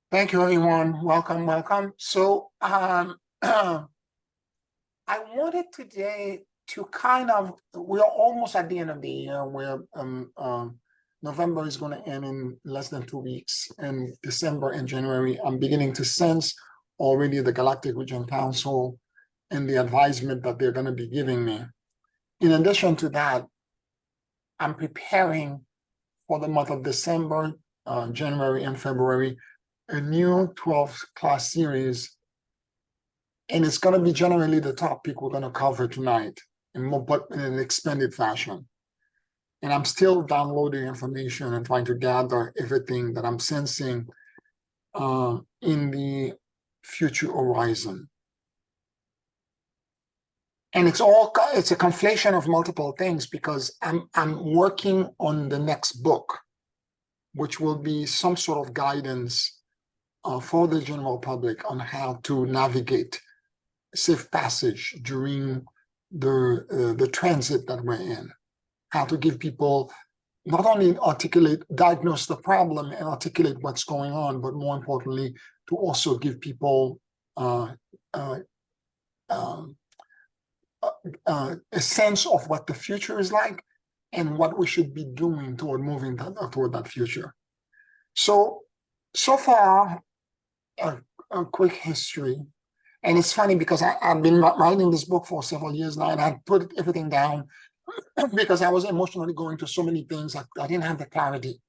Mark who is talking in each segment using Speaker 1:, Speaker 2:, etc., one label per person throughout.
Speaker 1: Thank you, everyone. Welcome, welcome. So, I wanted today to we're almost at the end of the year where November is going to end in less than 2 weeks, and December and January, I'm beginning to sense already the Galactic Region Council and the advisement that they're going to be giving me. In addition to that, I'm preparing for the month of December, January, and February, a new 12 class series, and it's going to be generally the topic we're going to cover tonight, but in an expanded fashion. And I'm still downloading information and trying to gather everything that I'm sensing in the future horizon. And it's a conflation of multiple things, because I'm working on the next book, which will be some sort of guidance for the general public on how to navigate safe passage during the transit that we're in, how to give people not only diagnose the problem and articulate what's going on, but more importantly, to also give people a sense of what the future is like and what we should be doing toward moving toward that future. So far, a quick history. And it's funny because I've been writing this book for several years now, and I put everything down because I was emotionally going through so many things. I didn't have the clarity.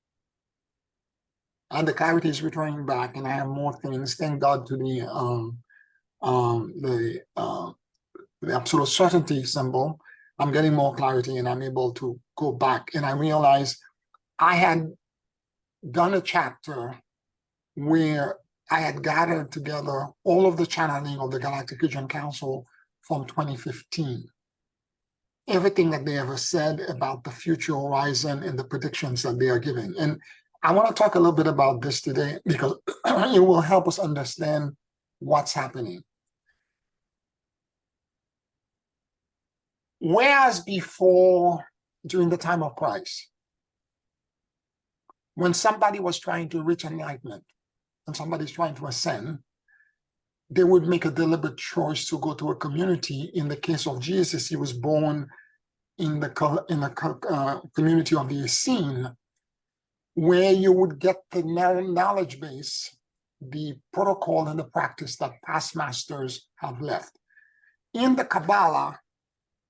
Speaker 1: And the clarity is returning back, and I have more things. Thank God to the absolute certainty symbol. I'm getting more clarity, and I'm able to go back. And I realized I had done a chapter where I had gathered together all of the channeling of the Galactic Region Council from 2015. Everything that they ever said about the future horizon and the predictions that they are giving. And I want to talk a little bit about this today, because it will help us understand what's happening. Whereas before, during the time of Christ, when somebody was trying to reach enlightenment, and somebody's trying to ascend, they would make a deliberate choice to go to a community. In the case of Jesus, he was born in the community of the Essene, where you would get the knowledge base, the protocol and the practice that past masters have left. In the Kabbalah,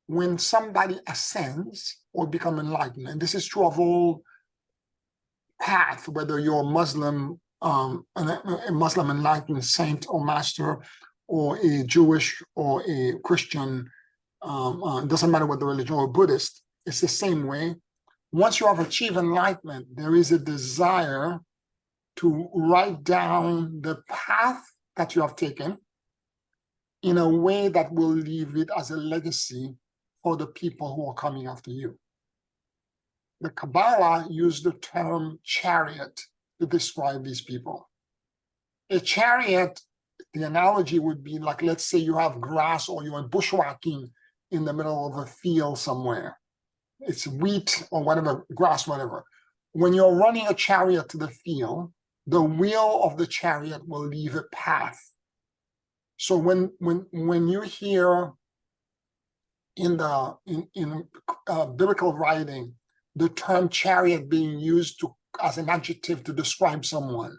Speaker 1: when somebody ascends or become enlightened, and this is true of all paths, whether you're Muslim, a Muslim enlightened saint or master, or a Jewish or a Christian, doesn't matter what the religion, or Buddhist, it's the same way. Once you have achieved enlightenment, there is a desire to write down the path that you have taken in a way that will leave it as a legacy for the people who are coming after you. The Kabbalah used the term chariot to describe these people. A chariot, the analogy would be like, let's say you have grass, or you're bushwhacking in the middle of a field somewhere. It's wheat or whatever, grass, whatever. When you're running a chariot to the field, the wheel of the chariot will leave a path. So when you hear in biblical writing the term chariot being used as an adjective to describe someone,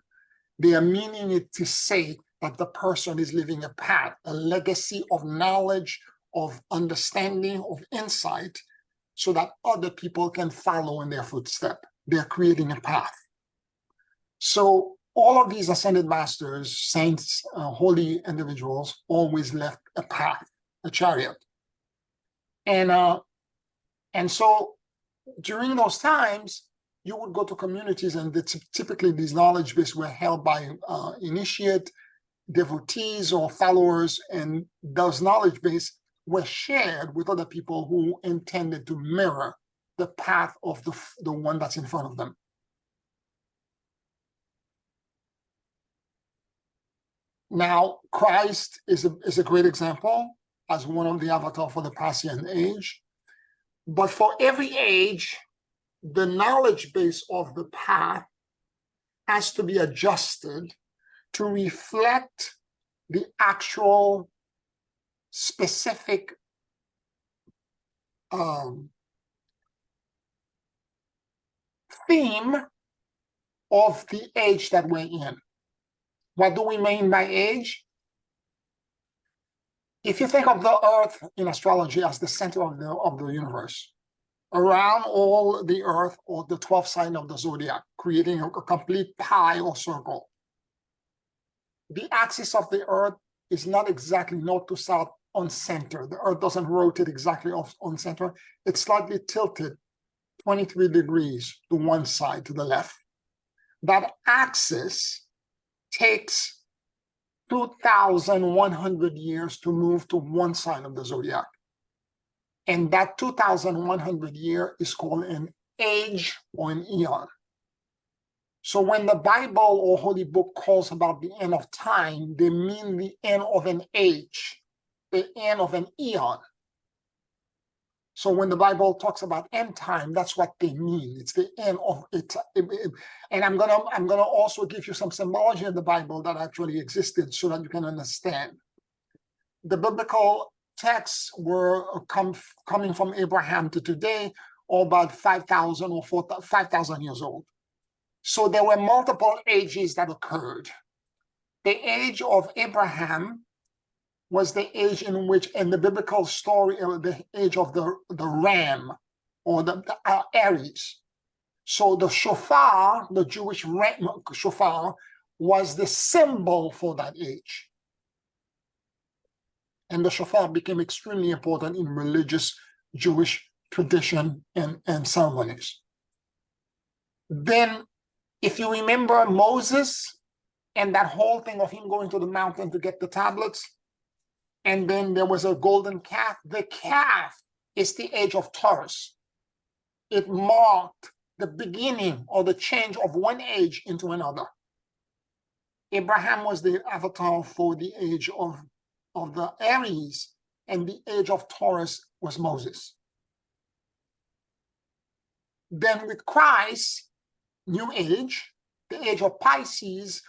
Speaker 1: they are meaning it to say that the person is living a path, a legacy of knowledge, of understanding, of insight, so that other people can follow in their footsteps. They're creating a path. So all of these ascended masters, saints, holy individuals, always left a path, a chariot. And so during those times, you would go to communities, and typically these knowledge bases were held by initiate, devotees, or followers, and those knowledge bases were shared with other people who intended to mirror the path of the one that's in front of them. Now, Christ is a great example as one of the avatars for the Aquarian Age. But for every age, the knowledge base of the path has to be adjusted to reflect the actual specific theme of the age that we're in. What do we mean by age? If you think of the Earth in astrology as the center of the universe, around all the Earth or the 12th sign of the zodiac, creating a complete pie or circle. The axis of the Earth is not exactly north to south on center. The Earth doesn't rotate exactly on center. It's slightly tilted 23 degrees to one side, to the left. That axis takes 2,100 years to move to one sign of the zodiac. And that 2,100 year is called an age or an eon. So when the Bible or Holy Book calls about the end of time, they mean the end of an age, the end of an eon. So when the Bible talks about end time, that's what they mean. It's the end of it. And I'm gonna also give you some symbology in the Bible that actually existed so that you can understand. The biblical texts were coming from Abraham to today, or about 5,000 or 5,000 years old. So there were multiple ages that occurred. The age of Abraham was the age in which, in the biblical story, the age of the ram, or the Aries. So the shofar, the Jewish shofar, was the symbol for that age. And the shofar became extremely important in religious Jewish tradition and ceremonies. Then, if you remember Moses and that whole thing of him going to the mountain to get the tablets, and then there was a golden calf. The calf is the age of Taurus. It marked the beginning or the change of one age into another. Abraham was the avatar for the age of the Aries, and the age of Taurus was Moses. Then with Christ, New Age, the age of Pisces,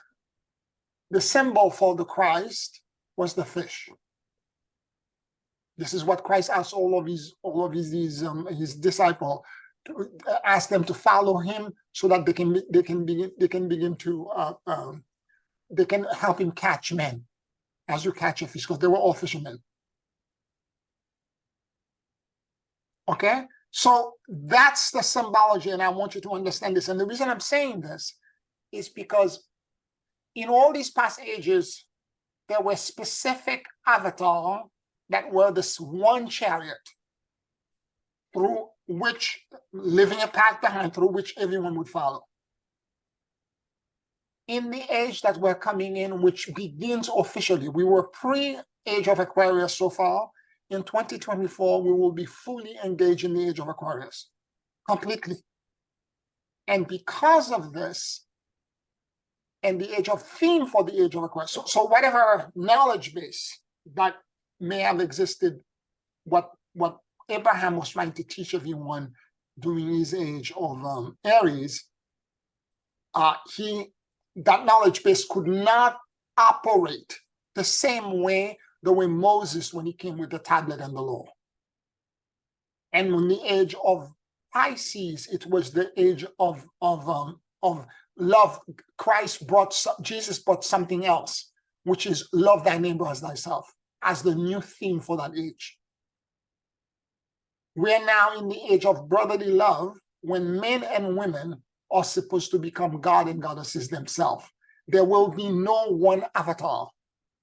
Speaker 1: the symbol for the Christ was the fish. This is what Christ asked all of his disciples to ask them to follow him, so that they can begin to they can help him catch men as you catch a fish, because they were all fishermen. Okay, so that's the symbology, and I want you to understand this. And the reason I'm saying this is because in all these past ages, there were specific avatars that were this one chariot through which, leaving a path behind, through which everyone would follow. In the age that we're coming in, which begins officially, we were pre-age of Aquarius so far. In 2024, we will be fully engaged in the age of Aquarius, completely. And because of this, and the age of theme for the age of Aquarius, so whatever knowledge base that may have existed, what Abraham was trying to teach everyone during his age of Aries, that knowledge base could not operate the same way the way Moses, when he came with the tablet and the law. And when the age of Pisces, it was the age of love. Jesus brought something else, which is love thy neighbor as thyself, as the new theme for that age. We are now in the age of brotherly love, when men and women are supposed to become God and goddesses themselves. There will be no one avatar.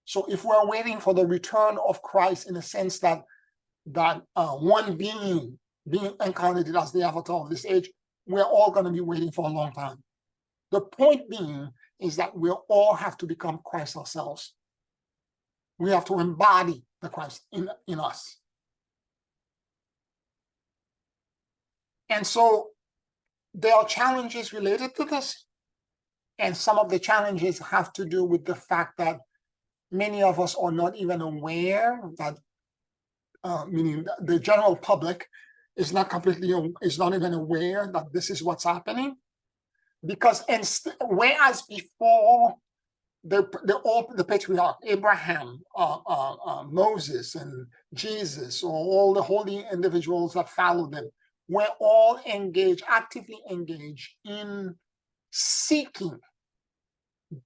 Speaker 1: So if we're waiting for the return of Christ, in a sense that one being incarnated as the avatar of this age, we're all going to be waiting for a long time. The point being is that we all have to become Christ ourselves. We have to embody the Christ in us. And so there are challenges related to this. And some of the challenges have to do with the fact that many of us are not even aware that, meaning the general public is not even aware that this is what's happening. Because whereas before the patriarch, Abraham, Moses, and Jesus, or all the holy individuals that followed them, were all engaged, actively engaged in seeking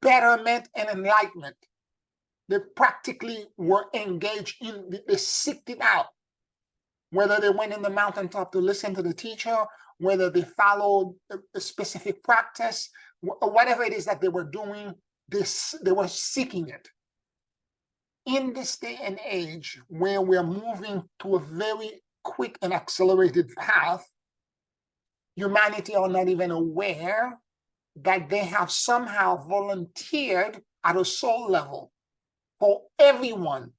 Speaker 1: betterment and enlightenment. They practically were engaged in, they seeked it out. Whether they went in the mountaintop to listen to the teacher, whether they followed a specific practice, whatever it is that they were doing, they were seeking it. In this day and age, where we're moving to a very quick and accelerated path, humanity are not even aware that they have somehow volunteered at a soul level for everyone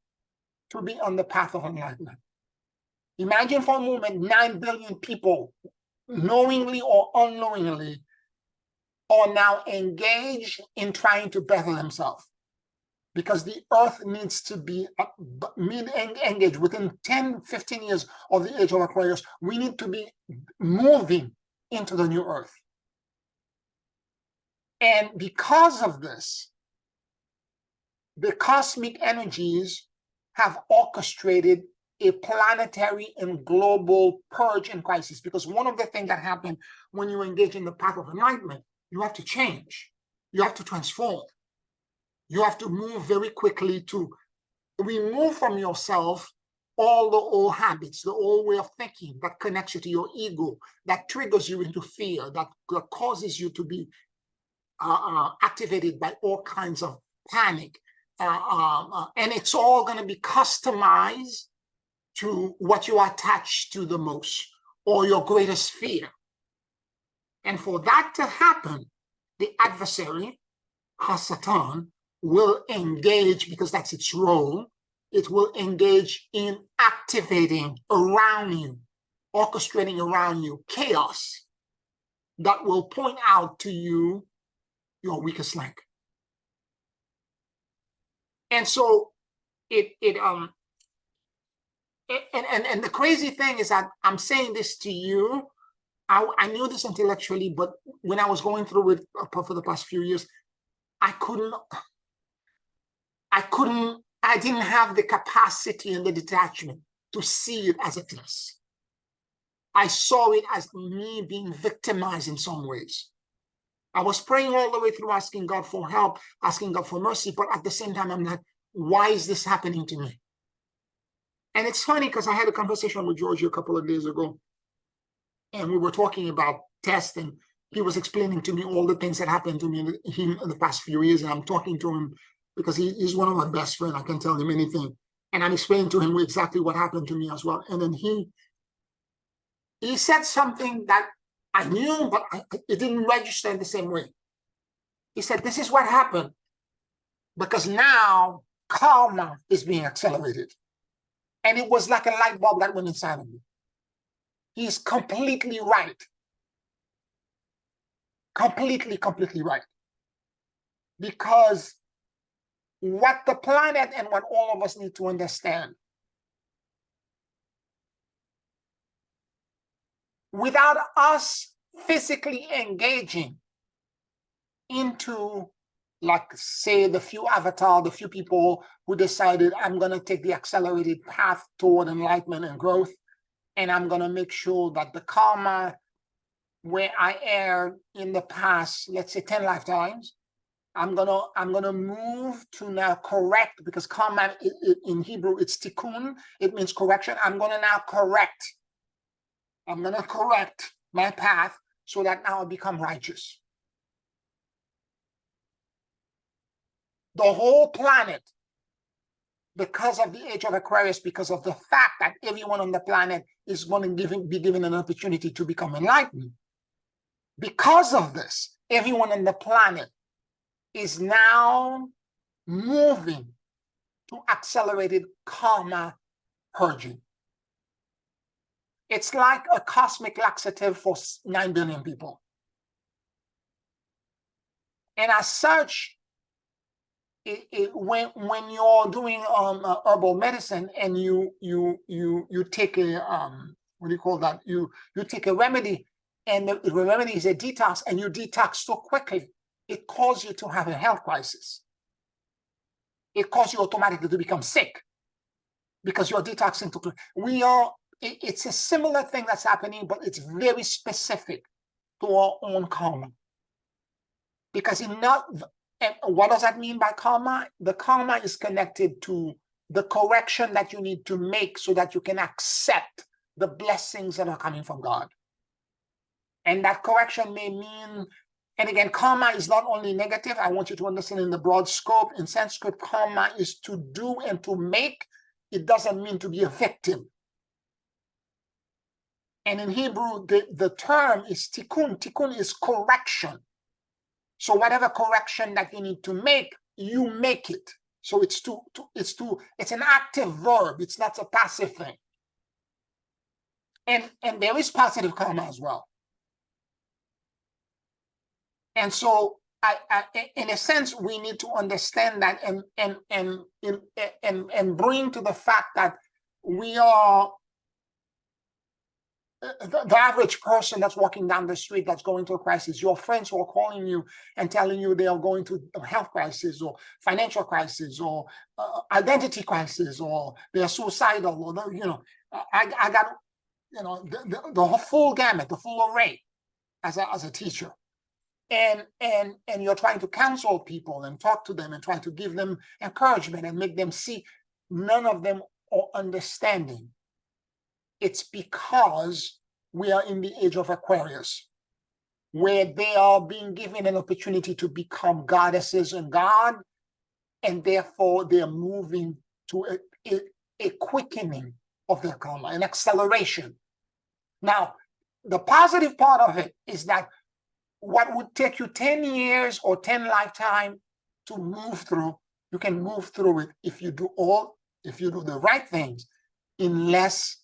Speaker 1: to be on the path of enlightenment. Imagine for a moment 9 billion people, knowingly or unknowingly, are now engaged in trying to better themselves. Because the earth needs to be engaged within 10, 15 years of the age of Aquarius. We need to be moving into the new earth. And because of this, the cosmic energies have orchestrated a planetary and global purge and crisis. Because one of the things that happen when you engage in the path of enlightenment, you have to change, you have to transform. You have to move very quickly to remove from yourself all the old habits, the old way of thinking that connects you to your ego, that triggers you into fear, that causes you to be activated by all kinds of panic. And it's all going to be customized to what you are attached to the most or your greatest fear. And for that to happen, the adversary, Hasatan, will engage, because that's its role, it will engage in activating around you, orchestrating around you chaos that will point out to you your weakest link. And so and the crazy thing is that I'm saying this to you, I knew this intellectually, but when I was going through it for the past few years, I didn't have the capacity and the detachment to see it as it is. I saw it as me being victimized in some ways. I was praying all the way through, asking God for help, asking God for mercy, but at the same time, I'm like, why is this happening to me? And it's funny because I had a conversation with Georgie a couple of days ago, and we were talking about tests, and he was explaining to me all the things that happened to me in the past few years, and I'm talking to him because he's one of my best friends. I can tell him anything. And I'm explaining to him exactly what happened to me as well. And then he said something that I knew, but it didn't register in the same way. He said, this is what happened, because now karma is being accelerated. And it was like a light bulb that went inside of me. He's completely right. Completely right. Because what the planet and what all of us need to understand, without us physically engaging into, like, say, the few people who decided, I'm going to take the accelerated path toward enlightenment and growth, and I'm going to make sure that the karma where I erred in the past, let's say 10 lifetimes, I'm gonna move to now correct, because karma in Hebrew, it's tikkun, it means correction. I'm gonna now correct. I'm gonna correct my path so that now I become righteous. The whole planet, because of the age of Aquarius, because of the fact that everyone on the planet is going to be given an opportunity to become enlightened, because of this, everyone on the planet is now moving to accelerated karma purging. It's like a cosmic laxative for 9 billion people. And as such, when you're doing herbal medicine and you take a what do you call that? You take a remedy, and the remedy is a detox, and you detox so quickly, it causes you to have a health crisis. it causes you automatically to become sick because you're detoxing to. It's a similar thing that's happening, but it's very specific to our own karma. Because and what does that mean by karma? The karma is connected to the correction that you need to make so that you can accept the blessings that are coming from God. And that correction may mean, and again, karma is not only negative. I want you to understand in the broad scope. In Sanskrit, karma is to do and to make. It doesn't mean to be a victim. And in Hebrew, the term is tikkun. Tikkun is correction. So whatever correction that you need to make, you make it. So it's an active verb. It's not a passive thing. And there is positive karma as well. And so, in a sense, we need to understand that and bring to the fact that we are the average person that's walking down the street that's going through a crisis. Your friends who are calling you and telling you they are going through a health crisis or financial crisis or identity crisis or they are suicidal or I got the whole full gamut, the full array as a teacher. And you're trying to counsel people and talk to them and trying to give them encouragement and make them see. None of them are understanding. It's because we are in the age of Aquarius, where they are being given an opportunity to become goddesses and God, and therefore they are moving to a quickening of their karma, an acceleration. Now, the positive part of it is that what would take you 10 years or 10 lifetimes to move through, you can move through it if you do the right things in less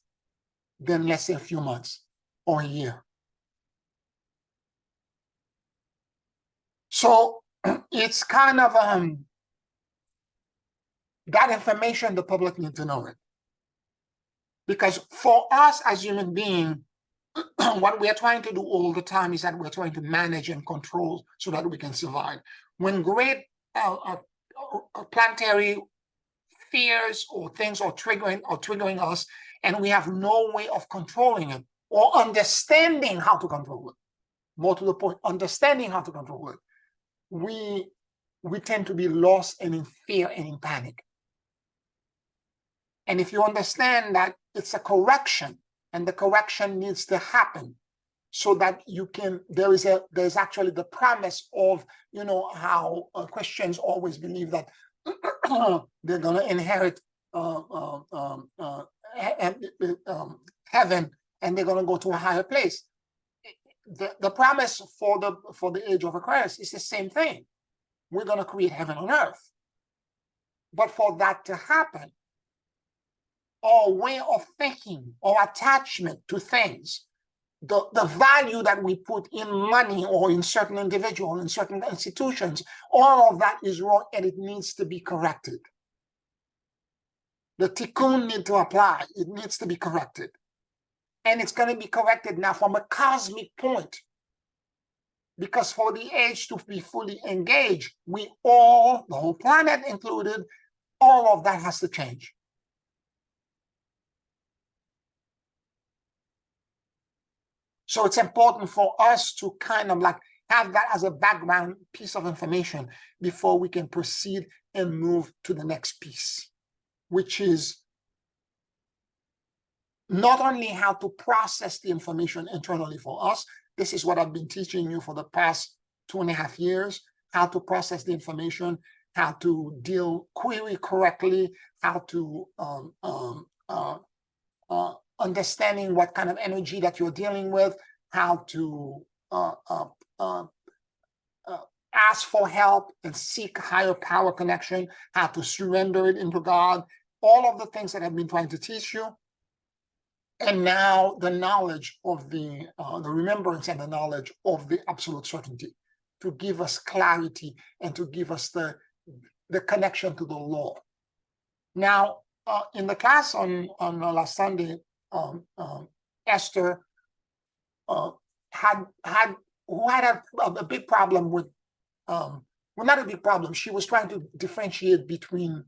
Speaker 1: than, let's say, a few months or a year. So it's kind of that information the public need to know it. Because for us as human beings, what we are trying to do all the time is that we're trying to manage and control so that we can survive. When great planetary fears or things are triggering us, and we have no way of controlling it or understanding how to control it, more to the point, understanding how to control it, we tend to be lost and in fear and in panic. And if you understand that it's a correction, and the correction needs to happen so that you can, there's actually the promise of, how Christians always believe that they're going to inherit heaven and they're going to go to a higher place. The promise for the age of Aquarius is the same thing. We're going to create heaven on earth. But for that to happen, our way of thinking or attachment to things, the value that we put in money or in certain individuals, in certain institutions, all of that is wrong and it needs to be corrected. The tikkun needs to apply. It needs to be corrected. And it's going to be corrected now from a cosmic point. Because for the age to be fully engaged, we all, the whole planet included, all of that has to change. So it's important for us to kind of have that as a background piece of information before we can proceed and move to the next piece, which is not only how to process the information internally for us. This is what I've been teaching you for the past 2.5 years, how to process the information, how to query correctly, how to understanding what kind of energy that you're dealing with, how to ask for help and seek higher power connection, how to surrender it into God, all of the things that I've been trying to teach you. And now the knowledge of the remembrance and the knowledge of the absolute certainty to give us clarity and to give us the connection to the law. Now, in the class on last Sunday, Esther had a big problem with well, not a big problem. She was trying to differentiate between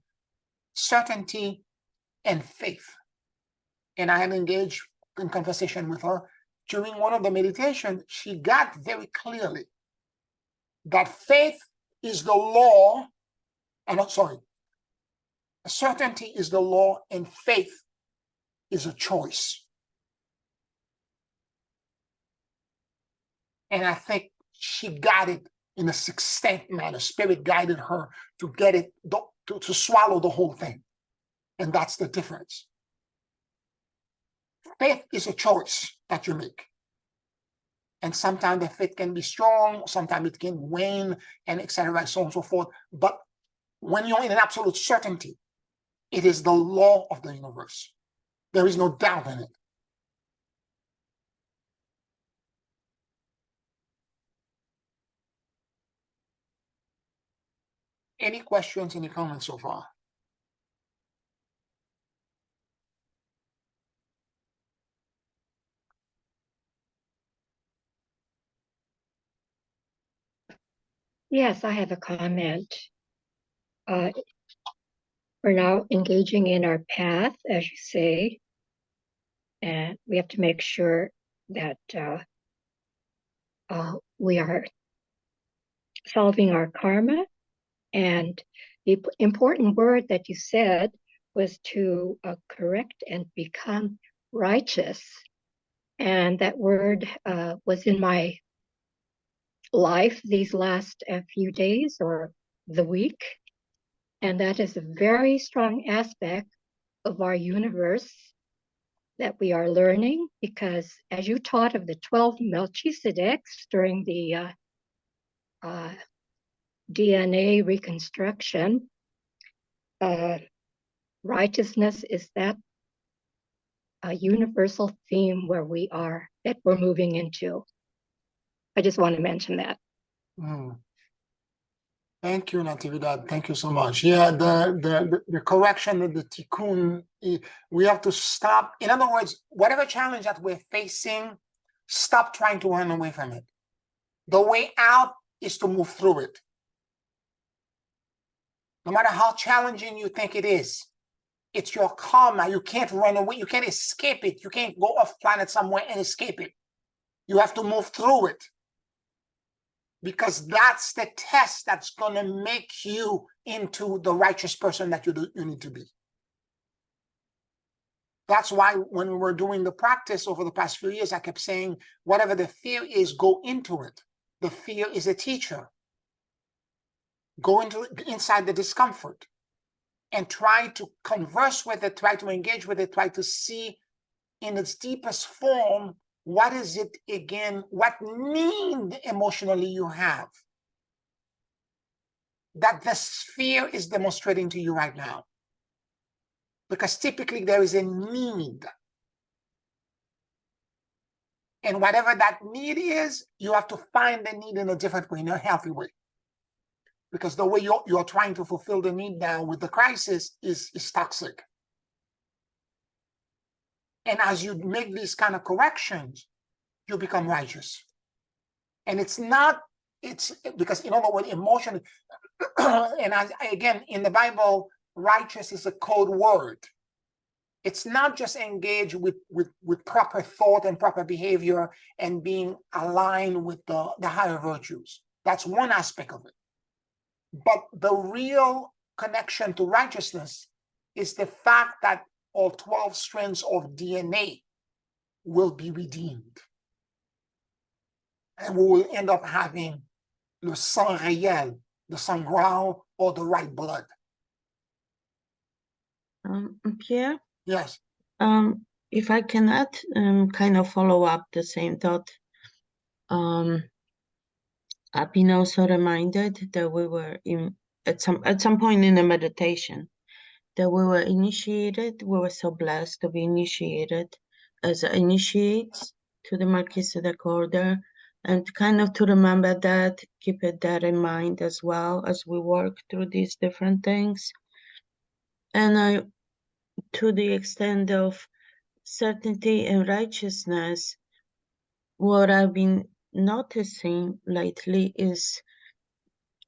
Speaker 1: certainty and faith. And I had engaged in conversation with her. During one of the meditations, she got very clearly that faith is the law, certainty is the law and faith is a choice. And I think she got it in a succinct manner. Spirit guided her to get it, to swallow the whole thing. And that's the difference. Faith is a choice that you make. And sometimes the faith can be strong, sometimes it can wane, and etc., so on and so forth. But when you're in an absolute certainty, it is the law of the universe. There is no doubt in it. Any questions, any comments so far?
Speaker 2: Yes, I have a comment. We're now engaging in our path, as you say, and we have to make sure that we are solving our karma. And the important word that you said was to correct and become righteous. And that word was in my life these last few days or the week. And that is a very strong aspect of our universe that we are learning, because as you taught of the 12 Melchizedeks during the DNA reconstruction, righteousness is that a universal theme where we are, that we're moving into. I just want to mention that.
Speaker 1: Thank you, Natividad. Thank you so much. Yeah, the correction of the tikkun, we have to stop. In other words, whatever challenge that we're facing, stop trying to run away from it. The way out is to move through it. No matter how challenging you think it is, it's your karma. You can't run away. You can't escape it. You can't go off planet somewhere and escape it. You have to move through it. Because that's the test that's going to make you into the righteous person that you need to be. That's why when we were doing the practice over the past few years, I kept saying, whatever the fear is, go into it. The fear is a teacher. Go inside the discomfort and try to converse with it, try to engage with it, try to see in its deepest form, what is it again, what need emotionally you have that the sphere is demonstrating to you right now. Because typically there is a need. And whatever that need is, you have to find the need in a different way, in a healthy way. Because the way you're trying to fulfill the need now with the crisis is toxic. And as you make these kind of corrections, you become righteous. And it's because, in other words, emotion, and again, in the Bible, righteous is a code word. It's not just engaged with proper thought and proper behavior and being aligned with the higher virtues. That's one aspect of it. But the real connection to righteousness is the fact that all 12 strands of DNA will be redeemed. And we will end up having le sang réel, the sangral, or the right blood.
Speaker 3: Pierre?
Speaker 1: Yes.
Speaker 3: If I can add, kind of follow up the same thought. I've been also reminded that we were at some point in the meditation, that we were initiated. We were so blessed to be initiated as initiates to the Melchizedek order, and kind of to remember that, keep that in mind as well as we work through these different things. And to the extent of certainty and righteousness, what I've been noticing lately is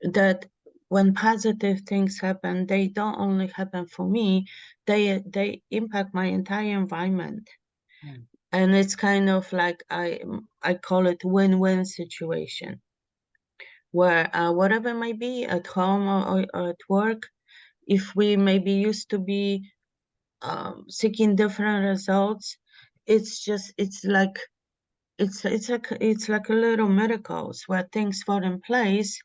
Speaker 3: that when positive things happen, they don't only happen for me, they impact my entire environment.
Speaker 1: Mm.
Speaker 3: And it's kind of like I call it win-win situation, where whatever it might be at home or at work, if we maybe used to be seeking different results, it's like a little miracles where things fall in place,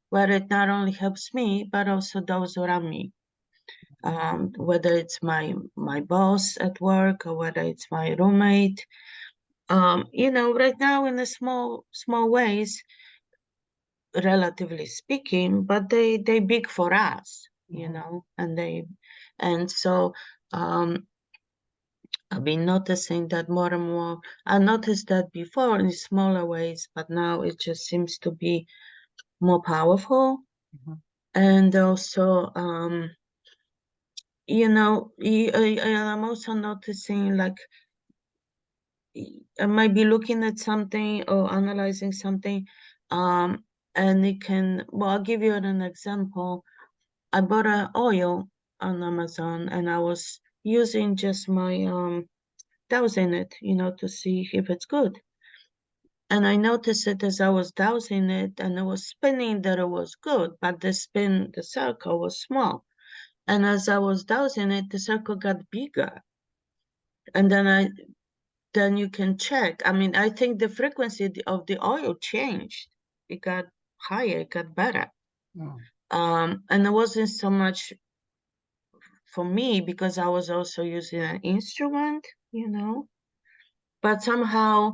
Speaker 3: where it not only helps me but also those around me. Whether it's my boss at work or whether it's my roommate, right now in the small ways, relatively speaking, but they big for us, and so I've been noticing that more and more. I noticed that before in smaller ways, but now it just seems to be more powerful.
Speaker 1: Mhm.
Speaker 3: And also, I'm also noticing, like, I might be looking at something or analyzing something, and it can, well, I'll give you an example. I bought an oil on Amazon, and I was using just my dousing it, to see if it's good. And I noticed it as I was dousing it, and it was spinning that it was good, but the circle was small. And as I was dousing it, the circle got bigger. And then you can check. I mean, I think the frequency of the oil changed. It got higher, it got better.
Speaker 1: Mm.
Speaker 3: And it wasn't so much for me because I was also using an instrument, but somehow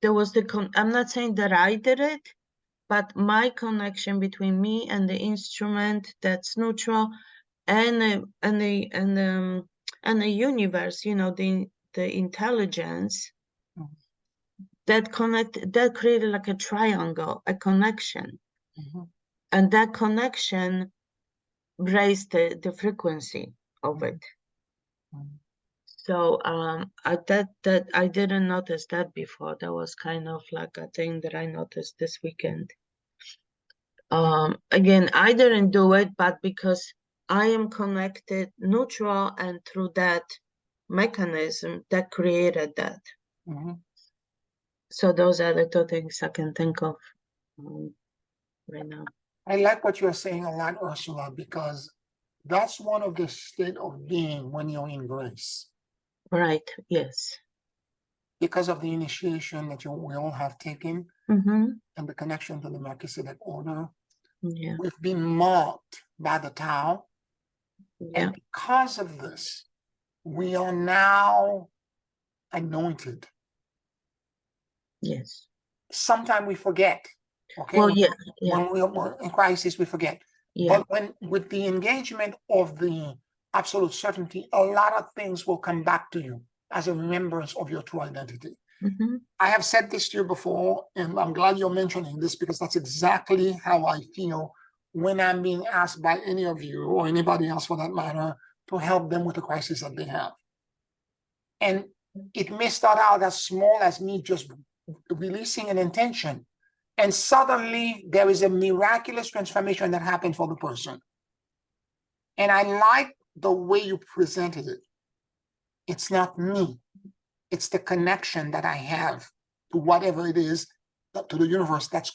Speaker 3: there was I'm not saying that I did it, but my connection between me and the instrument that's neutral and the universe, the intelligence,
Speaker 1: Mm.
Speaker 3: that created like a triangle, a connection.
Speaker 1: Mhm.
Speaker 3: And that connection raised the frequency of it.
Speaker 1: Mhm.
Speaker 3: So that I didn't notice that before. That was kind of like a thing that I noticed this weekend. Again, I didn't do it, but because I am connected neutral, and through that mechanism that created that.
Speaker 1: Mhm.
Speaker 3: So those are the two things I can think of right now.
Speaker 1: I like what you're saying a lot, Ursula, because that's one of the state of being when you're in grace.
Speaker 3: Right, yes.
Speaker 1: Because of the initiation that we all have taken
Speaker 3: Mm-hmm.
Speaker 1: and the connection to the Melchizedek order,
Speaker 3: Yeah,
Speaker 1: we've been marked by the Tao.
Speaker 3: yeah,
Speaker 1: And because of this, we are now anointed.
Speaker 3: yes.
Speaker 1: Sometimes we forget. Okay.
Speaker 3: Well, yeah, yeah,
Speaker 1: When we're in crisis, we forget.
Speaker 3: yeah.
Speaker 1: But with the engagement of the absolute certainty, a lot of things will come back to you as a remembrance of your true identity.
Speaker 3: Mm-hmm.
Speaker 1: I have said this to you before, and I'm glad you're mentioning this because that's exactly how I feel when I'm being asked by any of you or anybody else for that matter to help them with the crisis that they have. And it may start out as small as me just releasing an intention, and suddenly there is a miraculous transformation that happened for the person. And I like the way you presented it. It's not me, it's the connection that I have to whatever it is, to the universe that's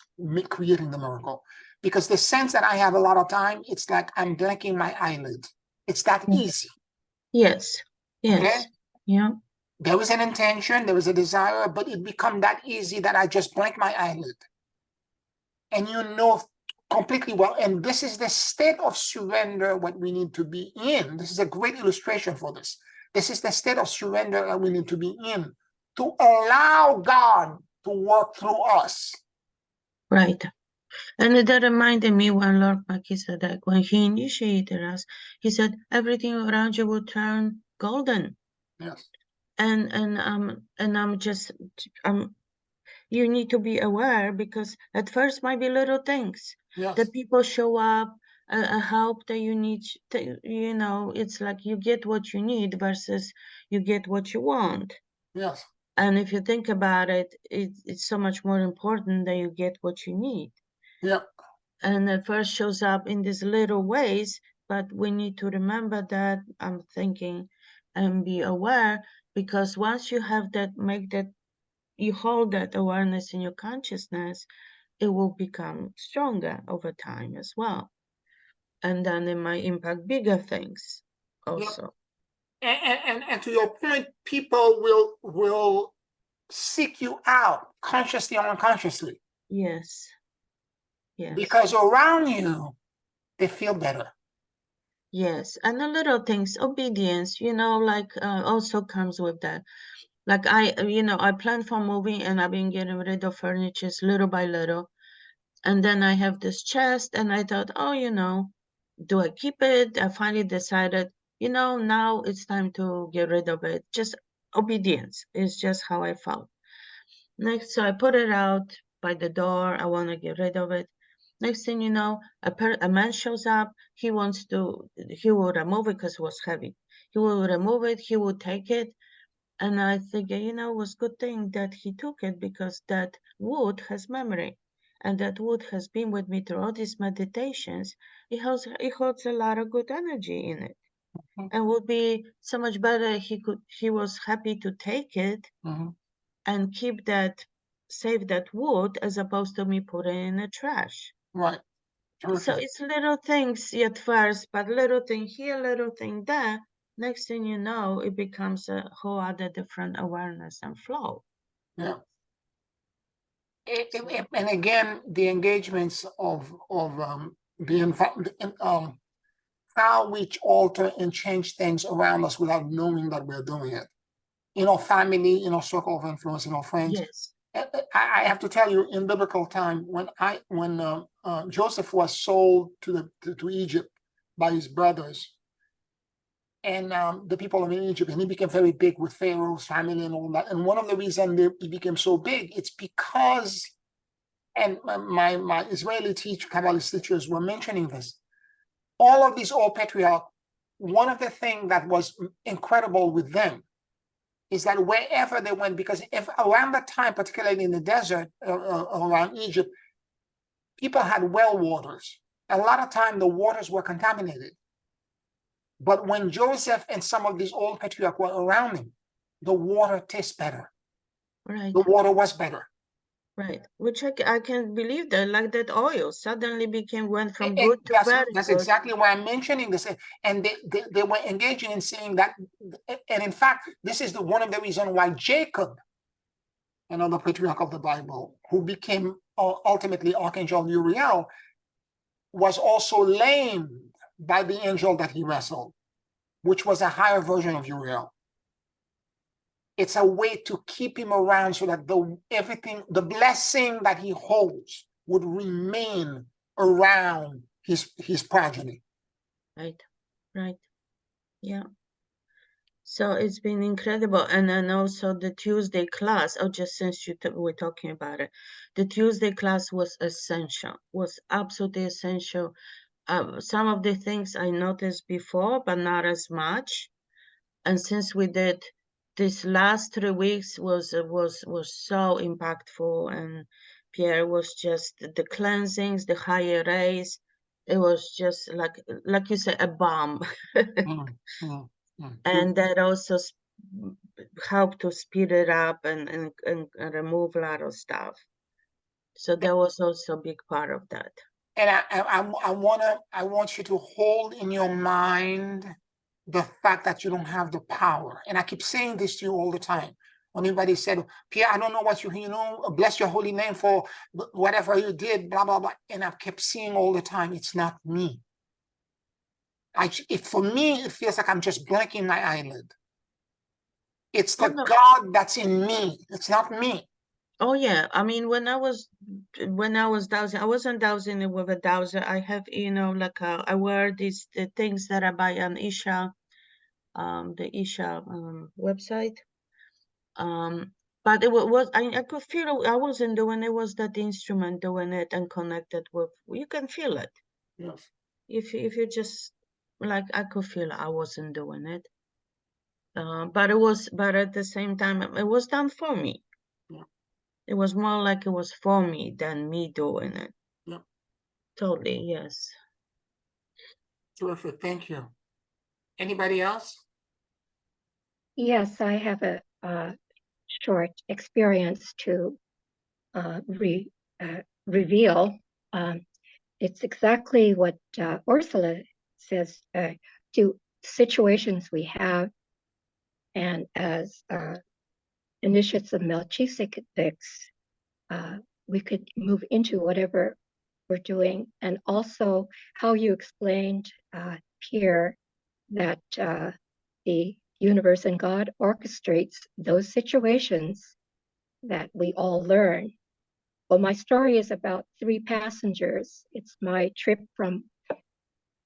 Speaker 1: creating the miracle. Because the sense that I have a lot of time, it's like I'm blinking my eyelid. It's that easy.
Speaker 3: Yes, yes,
Speaker 1: okay?
Speaker 3: yeah.
Speaker 1: There was an intention, there was a desire, but it become that easy that I just blink my eyelid. And you know completely well, and this is the state of surrender what we need to be in. This is a great illustration for this. This is the state of surrender that we need to be in, to allow God to work through us.
Speaker 3: Right. And that reminded me when Lord Melchizedek, when he initiated us, he said, everything around you will turn golden.
Speaker 1: Yes.
Speaker 3: And you need to be aware, because at first might be little things.
Speaker 1: Yes.
Speaker 3: The people show up, a help that you need, it's like you get what you need versus you get what you want.
Speaker 1: Yes.
Speaker 3: And if you think about it, it's so much more important that you get what you need.
Speaker 1: Yeah.
Speaker 3: And it first shows up in these little ways, but we need to remember that, I'm thinking, and be aware, because once you have that, you hold that awareness in your consciousness, it will become stronger over time as well. And then it might impact bigger things also.
Speaker 1: And to your point, people will seek you out consciously or unconsciously.
Speaker 3: Yes. Yes.
Speaker 1: Because around you, they feel better.
Speaker 3: Yes. And the little things, obedience, like also comes with that. Like I plan for moving and I've been getting rid of furniture little by little. And then I have this chest and I thought, oh, do I keep it? I finally decided, now it's time to get rid of it. Just obedience is just how I felt. Next, so I put it out by the door. I want to get rid of it. Next thing you know, a man shows up. He will remove it because it was heavy. He will remove it. He will take it. And I think, it was a good thing that he took it because that wood has memory. And that wood has been with me through all these meditations. It holds a lot of good energy in it.
Speaker 1: Mm-hmm.
Speaker 3: And would be so much better he was happy to take it and save that wood as opposed to me putting it in the trash.
Speaker 1: Right. Terrific.
Speaker 3: So it's little things at first, but little thing here, little thing there. Next thing you know, it becomes a whole other different awareness and flow.
Speaker 1: Yeah. And again, the engagements of being how we alter and change things around us without knowing that we're doing it. In our family, in our circle of influence, in our friends.
Speaker 3: Yes.
Speaker 1: I have to tell you, in biblical time, when Joseph was sold to Egypt by his brothers, and the people of Egypt, and he became very big with Pharaoh's family and all that. And one of the reasons he became so big, it's because, and my Israeli Kabbalist teachers were mentioning this, all of these old patriarchs, one of the things that was incredible with them is that wherever they went, because if around that time, particularly in the desert around Egypt, people had well waters. A lot of time the waters were contaminated. But when Joseph and some of these old patriarchs were around him, the water tastes better.
Speaker 3: Right.
Speaker 1: The water was better.
Speaker 3: Right. Which I can believe that, like that oil suddenly went from good to very
Speaker 1: That's
Speaker 3: good.
Speaker 1: exactly why I'm mentioning this. And they were engaging in saying that. And in fact, this is one of the reasons why Jacob, another patriarch of the Bible, who became ultimately Archangel Uriel, was also lamed by the angel that he wrestled, which was a higher version of Uriel. It's a way to keep him around so that the blessing that he holds would remain around his progeny.
Speaker 3: Right. Right. Yeah. So it's been incredible. And then also the Tuesday class, just since we're talking about it, the Tuesday class was essential, was absolutely essential. Some of the things I noticed before, but not as much. And since we did this last 3 weeks was so impactful, and Pierre was just the cleansings, the higher rays. It was just like you said, a bomb. And that also helped to speed it up and remove a lot of stuff. So that was also a big part of that.
Speaker 1: And I want you to hold in your mind the fact that you don't have the power. And I keep saying this to you all the time. When anybody said, Pierre, I don't know what bless your holy name for whatever you did, blah, blah, blah. And I've kept saying all the time, it's not me. For me, it feels like I'm just blinking my eyelid. It's the God that's in me. It's not me.
Speaker 3: Oh yeah, I mean, when I was dowsing, I wasn't dowsing it with a dowser. I have, I wear the things that I buy on Isha, the Isha website. But it was I could feel I wasn't doing it. It was that instrument doing it and connected with. You can feel it.
Speaker 1: Yes.
Speaker 3: If you just I could feel I wasn't doing it. But at the same time, it was done for me. Yeah. It was more like it was for me than me doing it.
Speaker 1: Yeah.
Speaker 3: Totally, yes.
Speaker 1: Terrific, thank you. Anybody else?
Speaker 2: Yes, I have a short experience to reveal. It's exactly what Ursula says, to situations we have, and as initiates of Melchizedek's, we could move into whatever we're doing. And also how you explained here that the universe and God orchestrates those situations that we all learn. Well, my story is about 3 passengers. It's my trip from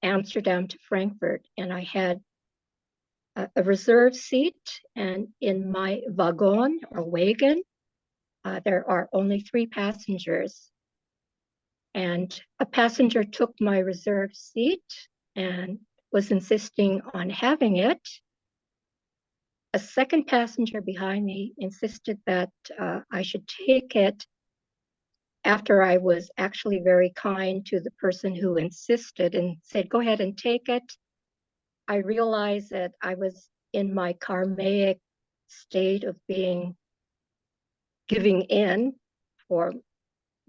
Speaker 2: Amsterdam to Frankfurt, and I had a reserved seat, and in my wagon or wagon, there are only 3 passengers. And a passenger took my reserved seat and was insisting on having it. A second passenger behind me insisted that I should take it after I was actually very kind to the person who insisted and said, go ahead and take it. I realized that I was in my karmic state of giving in for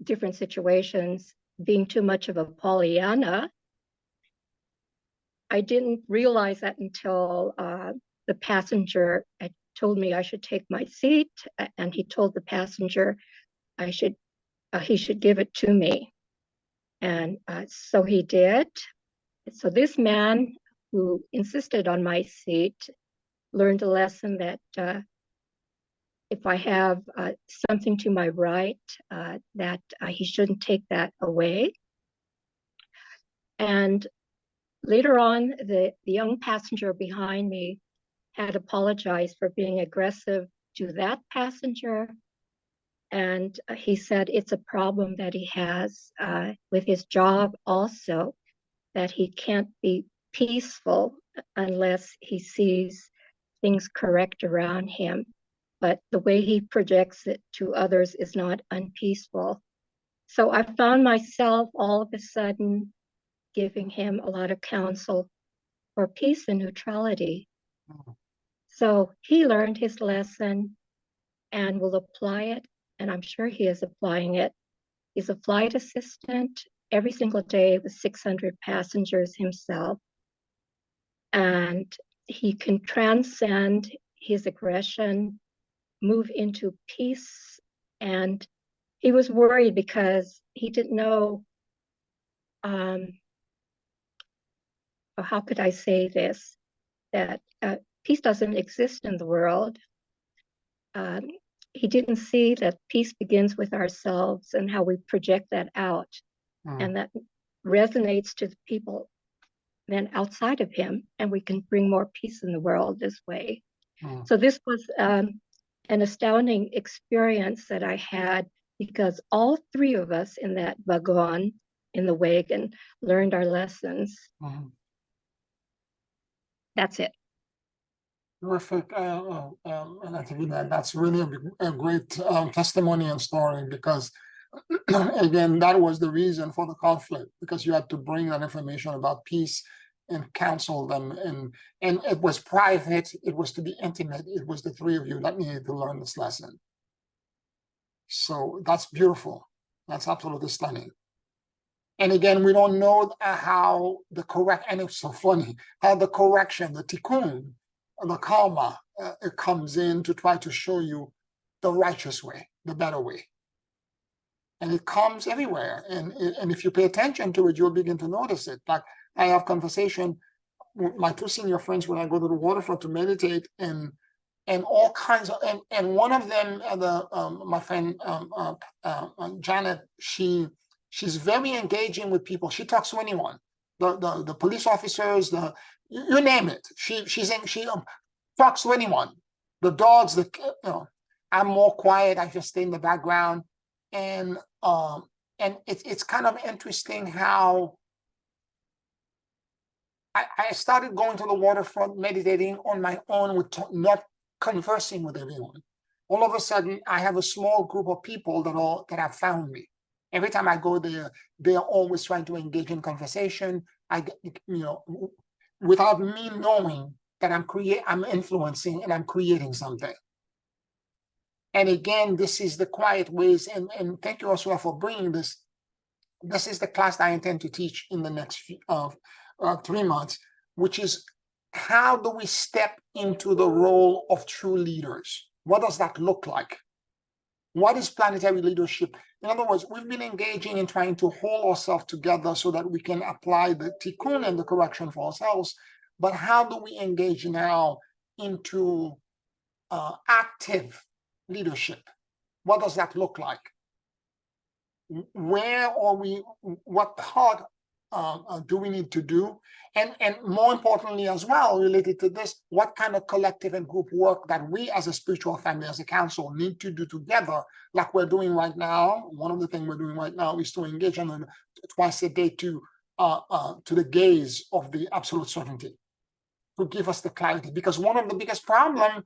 Speaker 2: different situations, being too much of a Pollyanna. I didn't realize that until the passenger had told me I should take my seat, and he told the passenger he should give it to me. And so he did. So this man who insisted on my seat learned a lesson that if I have something to my right, that he shouldn't take that away. And later on, the young passenger behind me had apologized for being aggressive to that passenger. And he said it's a problem that he has with his job also, that he can't be peaceful unless he sees things correct around him. But the way he projects it to others is not unpeaceful. So I found myself all of a sudden giving him a lot of counsel for peace and neutrality. So he learned his lesson and will apply it, and I'm sure he is applying it. He's a flight assistant every single day with 600 passengers himself, and he can transcend his aggression, move into peace. And he was worried because he didn't know, how could I say this, that peace doesn't exist in the world. He didn't see that peace begins with ourselves and how we project that out. And that resonates to the people then outside of him, and we can bring more peace in the world this way. So this was an astounding experience that I had, because all 3 of us in that wagon, in the wagon, learned our lessons. That's it.
Speaker 1: Terrific, and I think that's really a great testimony and story, because again, that was the reason for the conflict, because you had to bring that information about peace and counsel them, and it was private, it was to be intimate, it was the 3 of you that needed to learn this lesson. So that's beautiful, that's absolutely stunning. And again, we don't know how the correct, and it's so funny, how the correction, the tikkun, the karma, it comes in to try to show you the righteous way, the better way. And it comes everywhere. And if you pay attention to it, you'll begin to notice it. Like, I have conversation with my 2 senior friends when I go to the waterfront to meditate, and all kinds of, and one of them, my friend Janet, she's very engaging with people. She talks to anyone, the police officers, you name it. She talks to anyone. The dogs, I'm more quiet. I just stay in the background, and it's kind of interesting how I started going to the waterfront, meditating on my own, with not conversing with everyone. All of a sudden, I have a small group of people that have found me. Every time I go there, they're always trying to engage in conversation. I get, without me knowing that I'm influencing and I'm creating something. And again, this is the quiet ways. And thank you also for bringing this. This is the class that I intend to teach in the next 3 months, which is how do we step into the role of true leaders? What does that look like? What is planetary leadership? In other words, we've been engaging in trying to hold ourselves together so that we can apply the tikkun and the correction for ourselves. But how do we engage now into active leadership? What does that look like? Where are we? What part do we need to do? And more importantly as well, related to this, what kind of collective and group work that we as a spiritual family, as a council, need to do together, like we're doing right now. One of the things we're doing right now is to engage on twice a day to the gaze of the absolute certainty, to give us the clarity. Because one of the biggest problems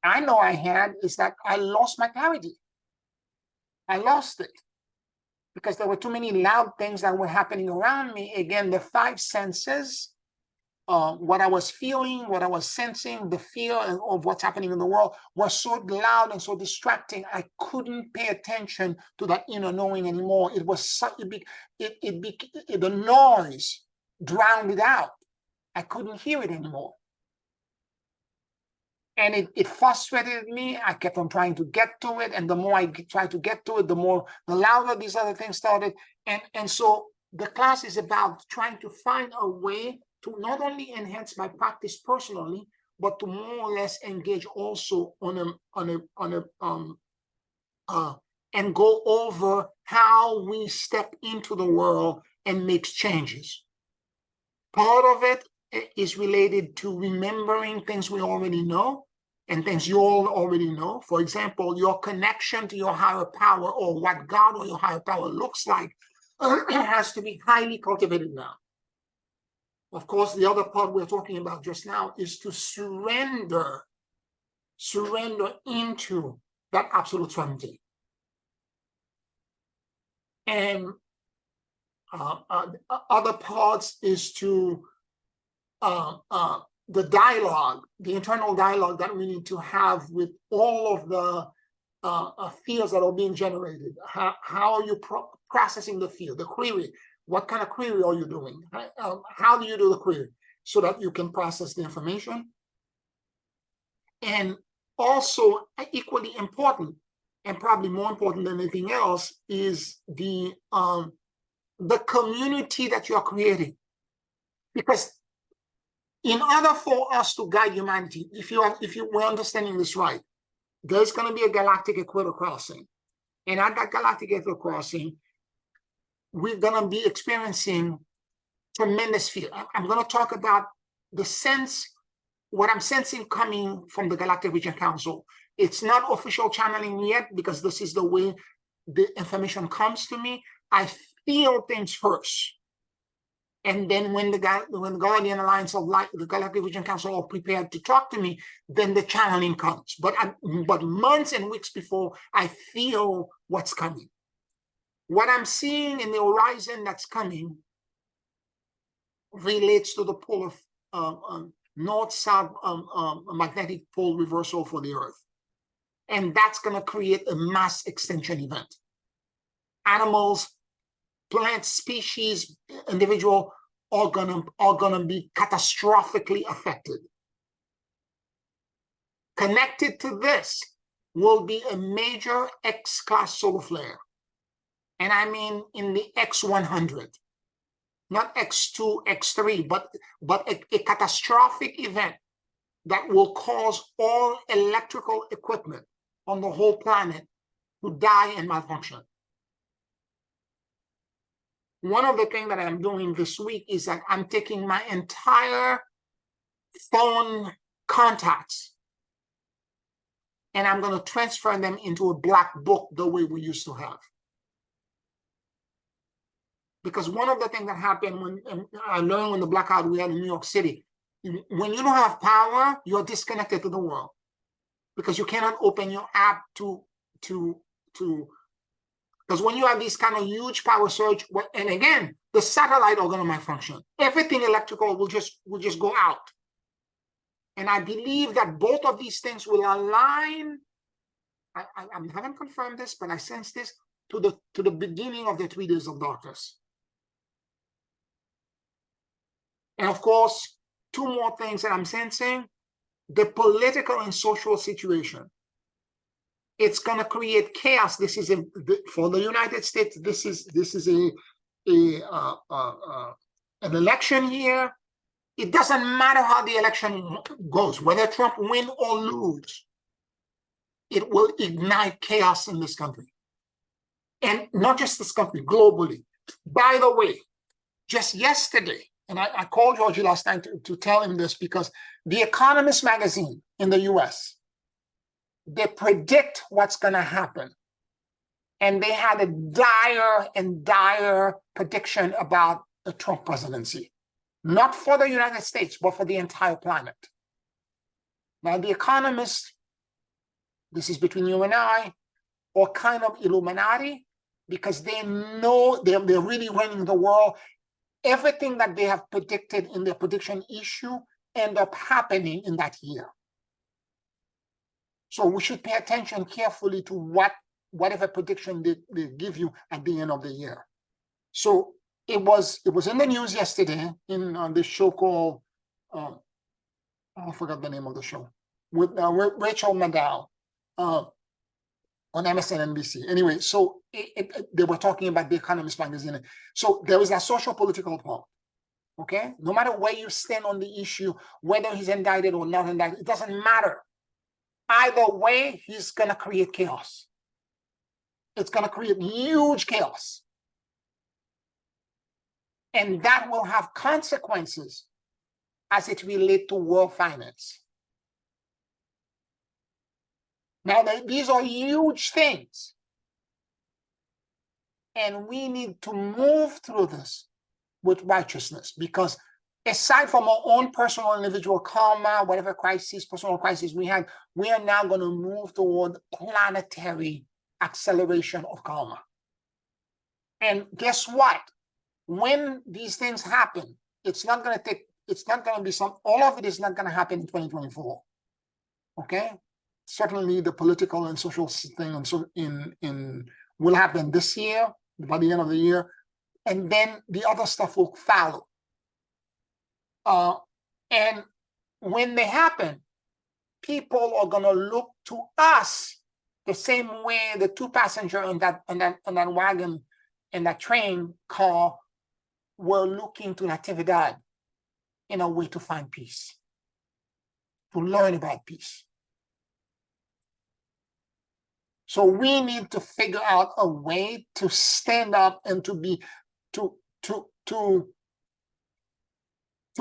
Speaker 1: I know I had is that I lost my clarity. I lost it because there were too many loud things that were happening around me. Again, the 5 senses, what I was feeling, what I was sensing, the fear of what's happening in the world was so loud and so distracting. I couldn't pay attention to that inner knowing anymore. It was such the noise drowned it out. I couldn't hear it anymore. And it frustrated me. I kept on trying to get to it. And the more I tried to get to it, the louder these other things started. And so the class is about trying to find a way to not only enhance my practice personally, but to more or less engage also and go over how we step into the world and make changes. Part of it is related to remembering things we already know and things you all already know. For example, your connection to your higher power, or what God or your higher power looks like, has to be highly cultivated now. Of course, the other part we're talking about just now is to surrender into that absolute certainty. And other parts is to the dialogue, the internal dialogue that we need to have with all of the fields that are being generated. How are you processing the field, the query? What kind of query are you doing? How do you do the query so that you can process the information? And also, equally important, and probably more important than anything else, is the community that you are creating. Because in order for us to guide humanity, if we're understanding this right, there's going to be a galactic equator crossing. And at that galactic equator crossing, we're going to be experiencing tremendous fear. I'm going to talk about the sense, what I'm sensing coming from the Galactic Region Council. It's not official channeling yet, because this is the way the information comes to me. I feel things first. And then when the Guardian Alliance of Light, the Galactic Region Council, are prepared to talk to me, then the channeling comes. But months and weeks before, I feel what's coming. What I'm seeing in the horizon that's coming relates to the pole of north-south magnetic pole reversal for the Earth. And that's going to create a mass extinction event. Animals, plant species, individual are gonna be catastrophically affected. Connected to this will be a major X-class solar flare. And I mean in the X100, not X2, X3, but a catastrophic event that will cause all electrical equipment on the whole planet to die and malfunction. One of the things that I'm doing this week is that I'm taking my entire phone contacts and I'm going to transfer them into a black book the way we used to have. Because one of the things that happened when I learned when the blackout we had in New York City, when you don't have power, you're disconnected to the world because you cannot open your app to Because when you have these kind of huge power surge, and again, the satellite are going to malfunction. Everything electrical will just go out. And I believe that both of these things will align. I haven't confirmed this, but I sense this to the beginning of the 3 days of darkness. And of course, 2 more things that I'm sensing: the political and social situation. It's going to create chaos. This is for the United States. This is an election year. It doesn't matter how the election goes, whether Trump win or lose. It will ignite chaos in this country, and not just this country, globally. By the way, just yesterday, and I called Georgie last night to tell him this, because The Economist magazine in the US, they predict what's going to happen. And they had a dire prediction about the Trump presidency. Not for the United States, but for the entire planet. Now, The Economist, this is between you and I, are kind of Illuminati, because they know they're really running the world. Everything that they have predicted in their prediction issue end up happening in that year. So we should pay attention carefully to whatever prediction they give you at the end of the year. So it was in the news yesterday on this show called I forgot the name of the show, with Rachel Maddow on MSNBC. Anyway, so they were talking about The Economist magazine. So there is a social political part. Okay, no matter where you stand on the issue, whether he's indicted or not indicted, it doesn't matter. Either way, he's going to create chaos. It's going to create huge chaos. And that will have consequences as it relates to world finance. Now, these are huge things. And we need to move through this with righteousness, because aside from our own personal individual karma, whatever personal crisis we had, we are now going to move toward planetary acceleration of karma. And guess what? When these things happen, all of it is not going to happen in 2024. Okay? Certainly the political and social thing and so will happen this year, by the end of the year, and then the other stuff will follow. And when they happen, people are going to look to us the same way the 2 passengers in that wagon, in that train car, were looking to Natividad in a way to find peace, to learn about peace. So we need to figure out a way to stand up and to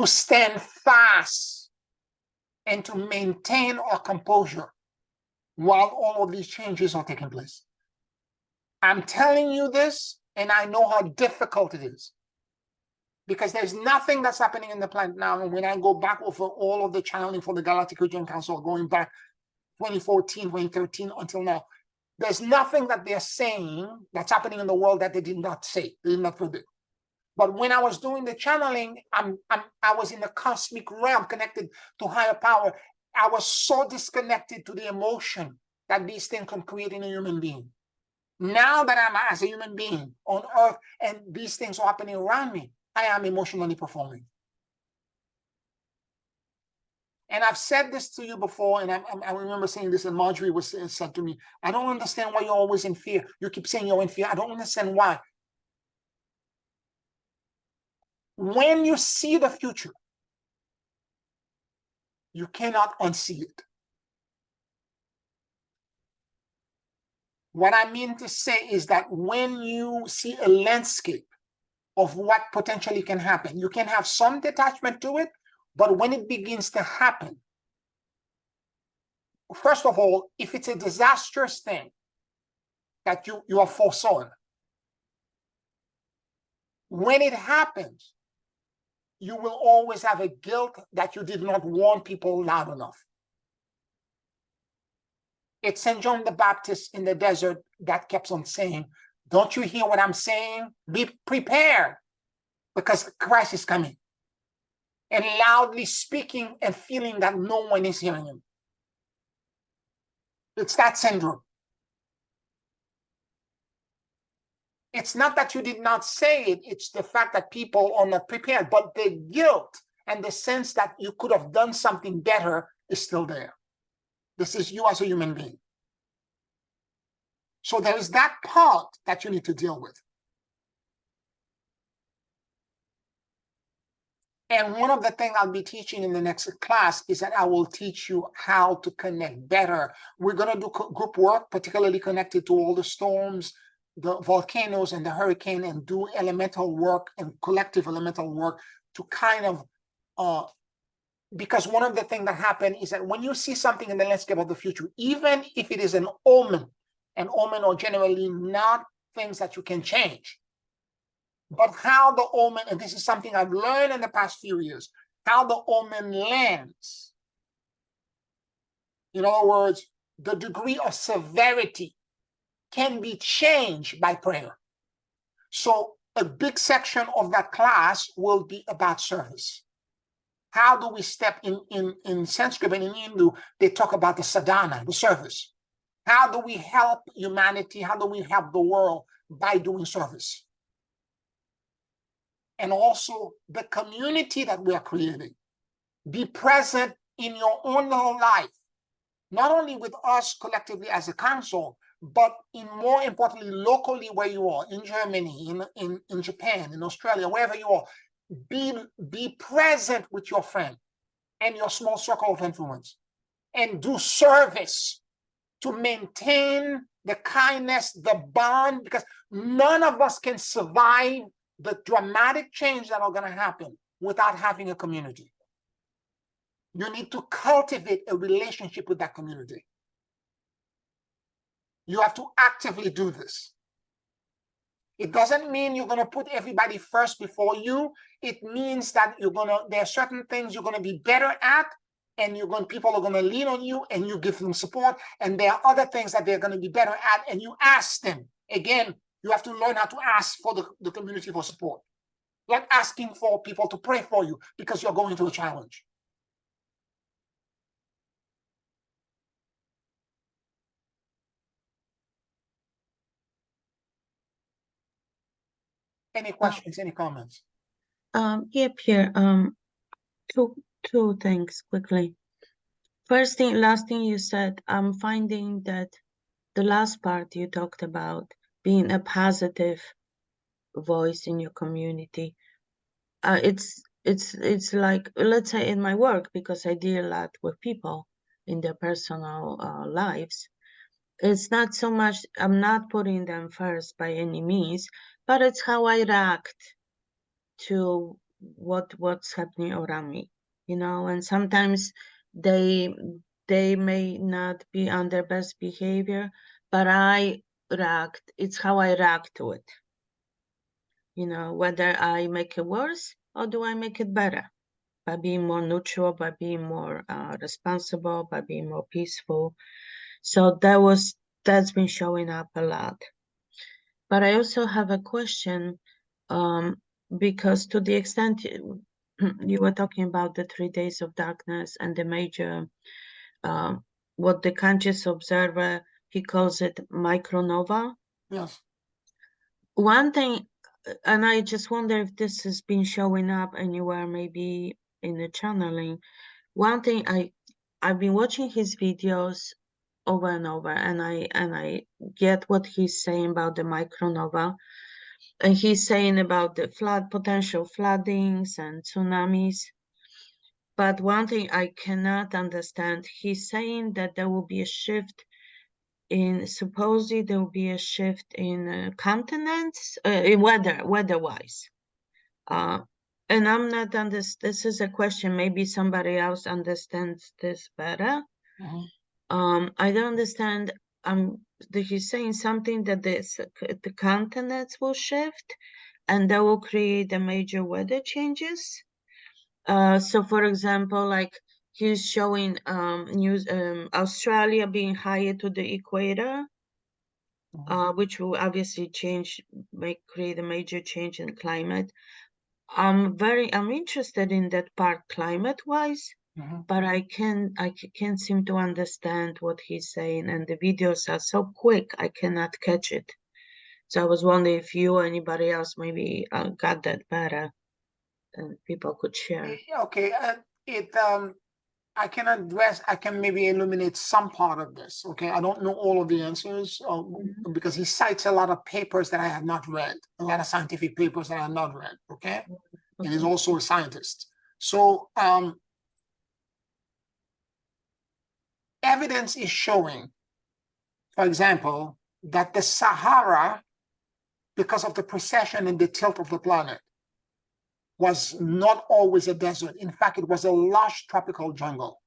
Speaker 1: stand fast and to maintain our composure while all of these changes are taking place. I'm telling you this, and I know how difficult it is, because there's nothing that's happening in the planet now. And when I go back over all of the channeling for the Galactic Region Council, going back 2014, 2013 until now, there's nothing that they're saying that's happening in the world that they did not say, they did not predict. But when I was doing the channeling, I was in the cosmic realm, connected to higher power. I was so disconnected to the emotion that these things can create in a human being. Now that I'm as a human being on Earth and these things are happening around me, I am emotionally performing. And I've said this to you before, and I remember saying this, and Marjorie said to me, I don't understand why you're always in fear. You keep saying you're in fear. I don't understand why. When you see the future, you cannot unsee it. What I mean to say is that when you see a landscape of what potentially can happen, you can have some detachment to it, but when it begins to happen, first of all, if it's a disastrous thing that you are foresawn, when it happens, you will always have a guilt that you did not warn people loud enough. It's St. John the Baptist in the desert that kept on saying, Don't you hear what I'm saying? Be prepared, because Christ is coming. And loudly speaking and feeling that no one is hearing him. It's that syndrome. It's not that you did not say it, it's the fact that people are not prepared, but the guilt and the sense that you could have done something better is still there. This is you as a human being. So there is that part that you need to deal with. And one of the things I'll be teaching in the next class is that I will teach you how to connect better. We're going to do group work, particularly connected to all the storms, the volcanoes and the hurricane, and do elemental work and collective elemental work to kind of, because one of the things that happen is that when you see something in the landscape of the future, even if it is an omen are generally not things that you can change. But how the omen, and this is something I've learned in the past few years, how the omen lands. In other words, the degree of severity can be changed by prayer. So a big section of that class will be about service. How do we step in Sanskrit and in Hindu, they talk about the sadhana, the service. How do we help humanity? How do we help the world? By doing service. And also the community that we are creating. Be present in your own little life, not only with us collectively as a council, but more importantly, locally where you are, in Germany, in Japan, in Australia, wherever you are. Be present with your friend and your small circle of influence, and do service to maintain the kindness, the bond, because none of us can survive the dramatic change that are going to happen without having a community. You need to cultivate a relationship with that community. You have to actively do this. It doesn't mean you're going to put everybody first before you. It means that there are certain things you're going to be better at, and people are going to lean on you, and you give them support. And there are other things that they're going to be better at, and you ask them. Again, you have to learn how to ask for the community for support. Like asking for people to pray for you because you're going through a challenge. Any questions, any comments?
Speaker 3: Yeah, Pierre, two things quickly. Last thing you said, I'm finding that the last part you talked about being a positive voice in your community. It's like, let's say in my work, because I deal a lot with people in their personal lives. It's not so much, I'm not putting them first by any means, but it's how I react to what's happening around me, and sometimes they may not be on their best behavior, but it's how I react to it, whether I make it worse or do I make it better by being more neutral, by being more responsible, by being more peaceful. So that's been showing up a lot. But I also have a question, because to the extent you were talking about the 3 days of darkness and the major, what the conscious observer, he calls it micronova.
Speaker 1: Yes.
Speaker 3: One thing, and I just wonder if this has been showing up anywhere, maybe in the channeling. One thing, I've been watching his videos over and over, and I get what he's saying about the micronova. And he's saying about the potential floodings and tsunamis. But one thing I cannot understand, he's saying that there will be a shift supposedly there will be a shift in continents, in weather-wise. And I'm not this is a question, maybe somebody else understands this better. I don't understand. He's saying something that the continents will shift, and that will create a major weather changes. So, for example, like he's showing Australia being higher to the equator, which will obviously create a major change in climate. I'm interested in that part climate-wise, but I can't seem to understand what he's saying, and the videos are so quick I cannot catch it. So I was wondering if you or anybody else maybe got that better, and people could share.
Speaker 1: Okay, I can maybe illuminate some part of this. Okay, I don't know all of the answers because he cites a lot of papers that I have not read, a lot of scientific papers that I have not read. Okay, and he's also a scientist. So evidence is showing, for example, that the Sahara, because of the precession and the tilt of the planet, was not always a desert. In fact, it was a lush tropical jungle.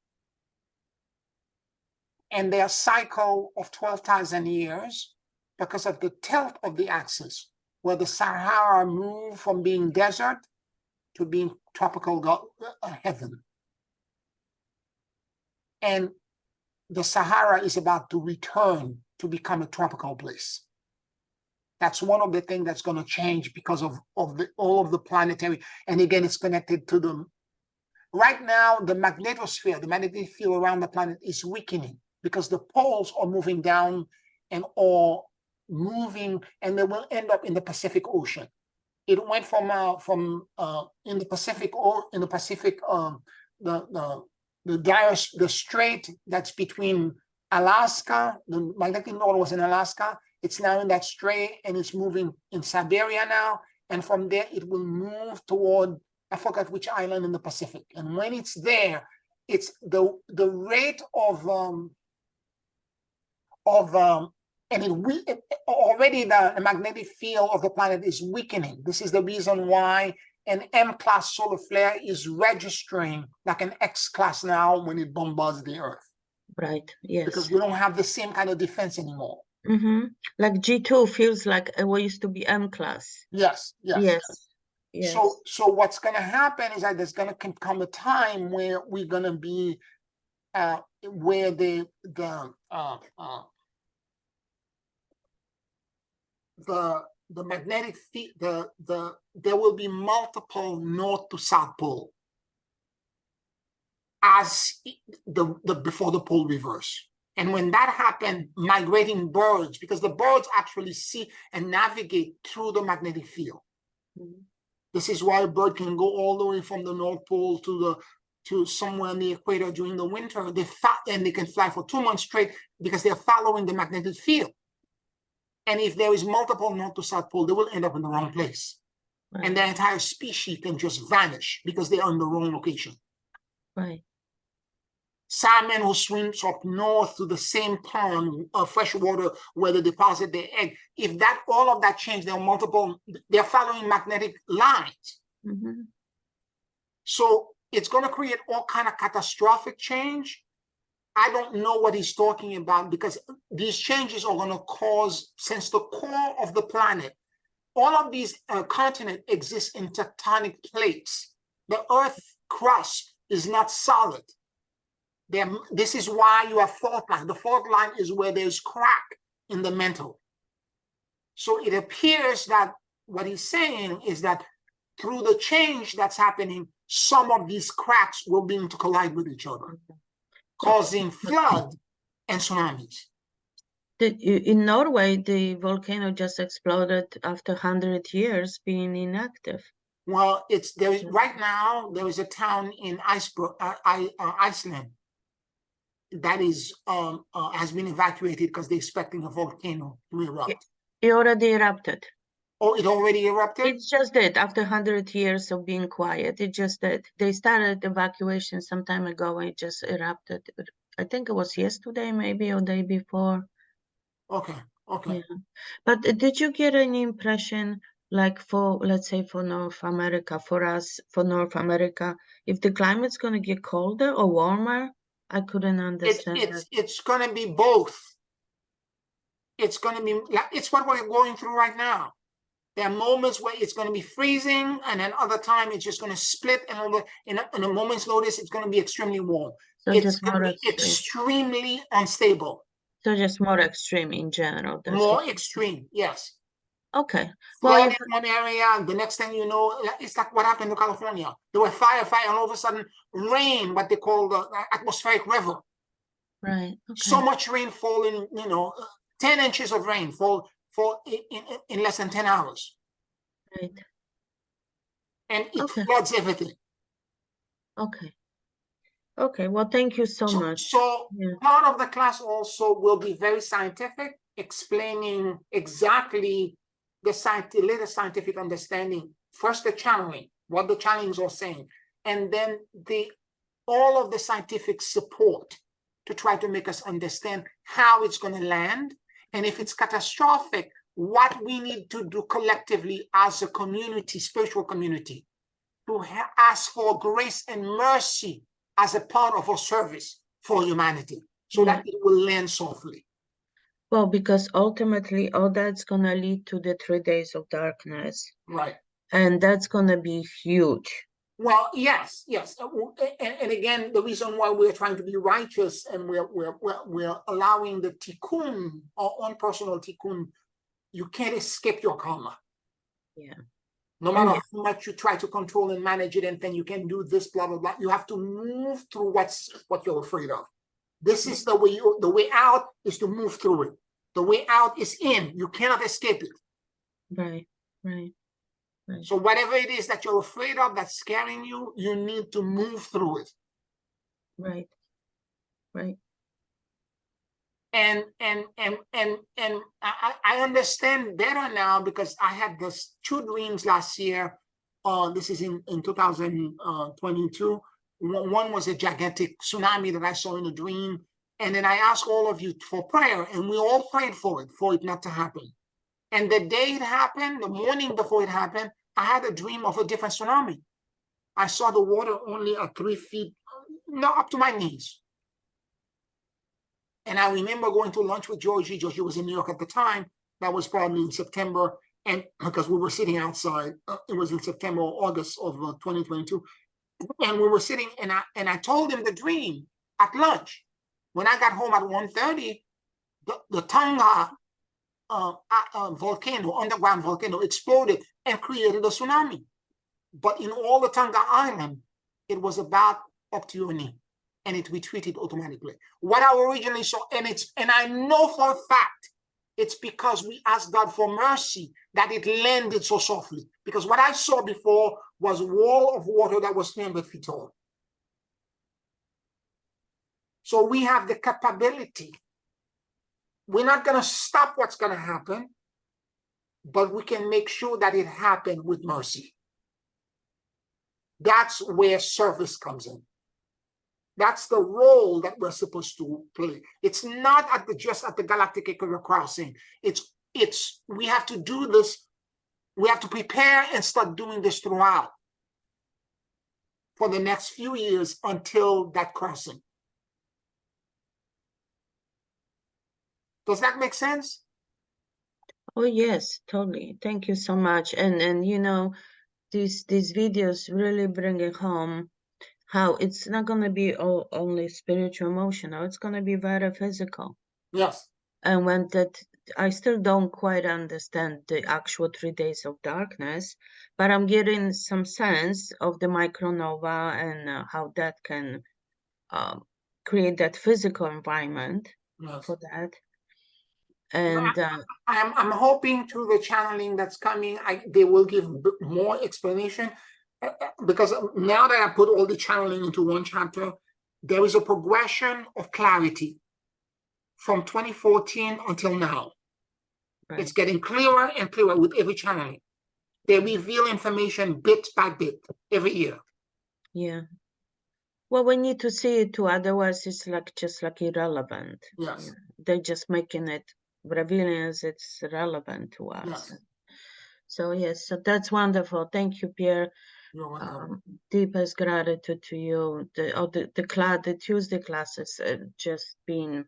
Speaker 1: And their cycle of 12,000 years, because of the tilt of the axis, where the Sahara moved from being desert to being tropical heaven. And the Sahara is about to return to become a tropical place. That's one of the things that's going to change because of all of the planetary. And again, it's connected to the, right now, the magnetosphere, the magnetic field around the planet is weakening because the poles are moving down and are moving, and they will end up in the Pacific Ocean. It went from in the Pacific, or in the Pacific, the strait that's between Alaska, the magnetic north was in Alaska. It's now in that strait, and it's moving in Siberia now. And from there, it will move toward, I forgot which island in the Pacific. And when it's there, it's the rate of and already the magnetic field of the planet is weakening. This is the reason why an M-class solar flare is registering like an X-class now when it bombards the Earth.
Speaker 3: Right, yes.
Speaker 1: Because we don't have the same kind of defense anymore.
Speaker 3: Like G2 feels like what used to be M-class.
Speaker 1: Yes.
Speaker 3: Yes.
Speaker 1: So what's going to happen is that there's going to come a time where we're going to be where the magnetic field, there will be multiple north to south pole as before the pole reverse. And when that happens, migrating birds, because the birds actually see and navigate through the magnetic field. This is why a bird can go all the way from the North Pole to somewhere in the equator during the winter. And they can fly for 2 months straight because they're following the magnetic field. And if there is multiple north to south pole, they will end up in the wrong place. Right. And their entire species can just vanish because they are in the wrong location.
Speaker 3: Right.
Speaker 1: Salmon who swims up north to the same pond of fresh water where they deposit their egg. If all of that change, they're following magnetic lines. So it's going to create all kind of catastrophic change. I don't know what he's talking about because these changes are going to cause, since the core of the planet, all of these continents exist in tectonic plates. The Earth crust is not solid. This is why you have fault line. The fault line is where there's crack in the mantle. So it appears that what he's saying is that through the change that's happening, some of these cracks will begin to collide with each other, causing flood and tsunamis.
Speaker 3: In Norway, the volcano just exploded after 100 years being inactive.
Speaker 1: Well, right now there is a town in Iceland that is has been evacuated because they're expecting a volcano to erupt.
Speaker 3: It already erupted.
Speaker 1: Oh, it already erupted?
Speaker 3: It's just that after 100 years of being quiet, it just that they started evacuation some time ago and it just erupted. I think it was yesterday, maybe, or day before.
Speaker 1: Okay.
Speaker 3: Yeah. But did you get any impression, like let's say for North America, for us, for North America, if the climate's going to get colder or warmer? I couldn't understand.
Speaker 1: It's going to be both. It's going to be, it's what we're going through right now. There are moments where it's going to be freezing, and then other time it's just going to split, and in a moment's notice, it's going to be extremely warm. So it's going to be extremely unstable.
Speaker 3: So just more extreme in general. That's
Speaker 1: More
Speaker 3: what.
Speaker 1: extreme, yes.
Speaker 3: Okay. Well,
Speaker 1: Flood
Speaker 3: if
Speaker 1: in one area, the next thing you know, it's like what happened to California. There were fire, and all of a sudden rain, what they call the atmospheric river.
Speaker 3: right.
Speaker 1: So
Speaker 3: Okay.
Speaker 1: much rain falling, 10 inches of rain fall in less than 10 hours.
Speaker 3: Right.
Speaker 1: And it
Speaker 3: Okay.
Speaker 1: floods everything.
Speaker 3: Okay. Okay. Well, thank you so much.
Speaker 1: So
Speaker 3: Yeah.
Speaker 1: part of the class also will be very scientific, explaining exactly the latest scientific understanding. First, the channeling, what the channelings are saying, and then all of the scientific support to try to make us understand how it's going to land, and if it's catastrophic, what we need to do collectively as a community, spiritual community, to ask for grace and mercy as a part of our service for humanity, so that it will land softly.
Speaker 3: Well, because ultimately all that's going to lead to the 3 days of darkness.
Speaker 1: Right.
Speaker 3: And that's going to be huge.
Speaker 1: Well, yes. And again, the reason why we're trying to be righteous and we're allowing the tikkun, our own personal tikkun, you can't escape your karma.
Speaker 3: Yeah.
Speaker 1: No matter how much you try to control and manage it, and then you can do this, blah, blah, blah. You have to move through what you're afraid of. This is the way the way out is to move through it. The way out is in. You cannot escape it.
Speaker 3: Right.
Speaker 1: So whatever it is that you're afraid of, that's scaring you, you need to move through it.
Speaker 3: Right.
Speaker 1: And I understand better now, because I had those 2 dreams last year. This is in 2022. One was a gigantic tsunami that I saw in a dream. And then I asked all of you for prayer, and we all prayed for it not to happen. And the day it happened, the morning before it happened, I had a dream of a different tsunami. I saw the water only at 3 feet, up to my knees. And I remember going to lunch with Georgie. Georgie was in New York at the time. That was probably in September. And because we were sitting outside, it was in September or August of 2022. And we were sitting, and I told him the dream at lunch. When I got home at 1:30, the Tonga volcano, underground volcano, exploded and created a tsunami. But in all the Tonga Island, it was about up to your knee, and it retreated automatically. What I originally saw, and I know for a fact, it's because we asked God for mercy that it landed so softly. Because what I saw before was a wall of water that was 300 feet tall. So we have the capability. We're not going to stop what's going to happen, but we can make sure that it happened with mercy. That's where service comes in. That's the role that we're supposed to play. It's not just at the Galactic Equator Crossing. We have to do this. We have to prepare and start doing this throughout for the next few years until that crossing. Does that make sense?
Speaker 3: Oh yes, totally. Thank you so much. And these videos really bring it home how it's not going to be only spiritual, emotional. It's going to be very physical.
Speaker 1: Yes.
Speaker 3: And when I still don't quite understand the actual 3 days of darkness, but I'm getting some sense of the micronova and how that can create that physical environment for that. And
Speaker 1: I'm hoping through the channeling that's coming, they will give more explanation, because now that I put all the channeling into one chapter, there is a progression of clarity from 2014 until now. Right. It's getting clearer and clearer with every channeling. They reveal information bit by bit every year.
Speaker 3: Yeah. Well, we need to see it too, otherwise it's just irrelevant.
Speaker 1: Yes.
Speaker 3: They're just making it, revealing as it's relevant to us.
Speaker 1: Yes.
Speaker 3: So yes, so that's wonderful. Thank you, Pierre.
Speaker 1: You're welcome.
Speaker 3: Deepest gratitude to you. The Tuesday classes just been,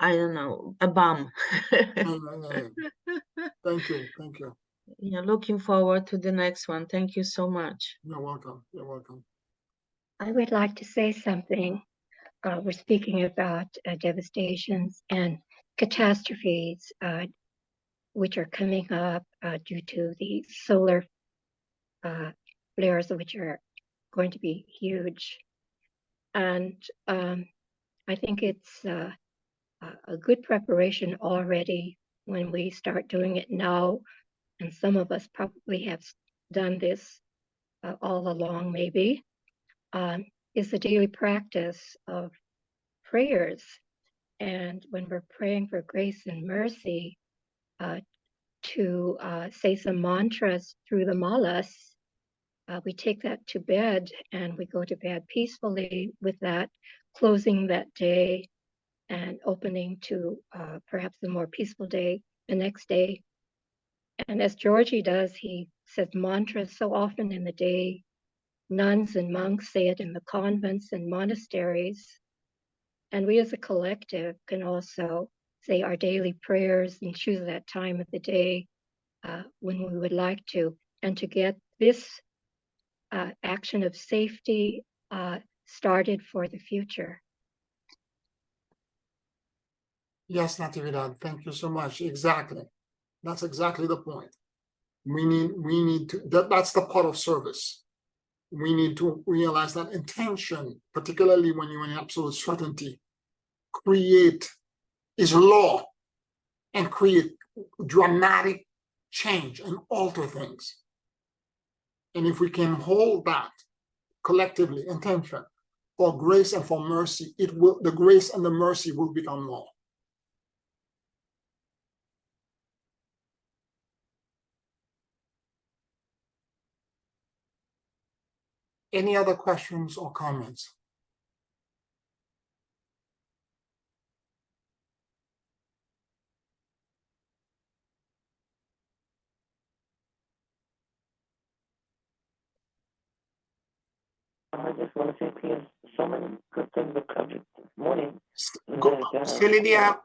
Speaker 3: I don't know, a bomb.
Speaker 1: Thank you.
Speaker 3: Yeah, looking forward to the next one. Thank you so much.
Speaker 1: You're welcome.
Speaker 2: I would like to say something. we're speaking about devastations and catastrophes which are coming up due to the solar flares, which are going to be huge. And I think it's a good preparation already when we start doing it now. And some of us probably have done this all along, maybe, is the daily practice of prayers. And when we're praying for grace and mercy, to say some mantras through the malas, we take that to bed and we go to bed peacefully with that, closing that day and opening to perhaps a more peaceful day the next day. And as Georgie does, he says mantras so often in the day. Nuns and monks say it in the convents and monasteries. And we as a collective can also say our daily prayers and choose that time of the day when we would like to, and to get this action of safety started for the future.
Speaker 1: Yes, Natividad, thank you so much. Exactly. That's exactly the point. We need to, that's the part of service. We need to realize that intention, particularly when you're in absolute certainty, is law and create dramatic change and alter things. And if we can hold that collectively, intention, for grace and for mercy, the grace and the mercy will become law. Any other questions or comments?
Speaker 4: I just want to say, Pierce, so many good things were covered this morning.
Speaker 1: Celidia,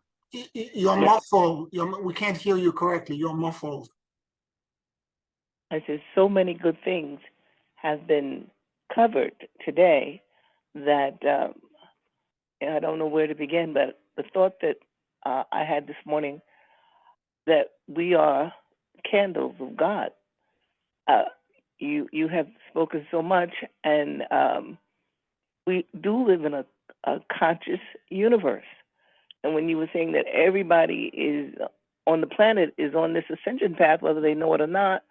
Speaker 1: you're muffled. We can't hear you correctly. You're muffled.
Speaker 4: I said so many good things have been covered today that I don't know where to begin, but the thought that I had this morning, that we are candles of God. You have spoken so much, and we do live in a conscious universe. And when you were saying that everybody is on the planet is on this ascension path, whether they know it or not,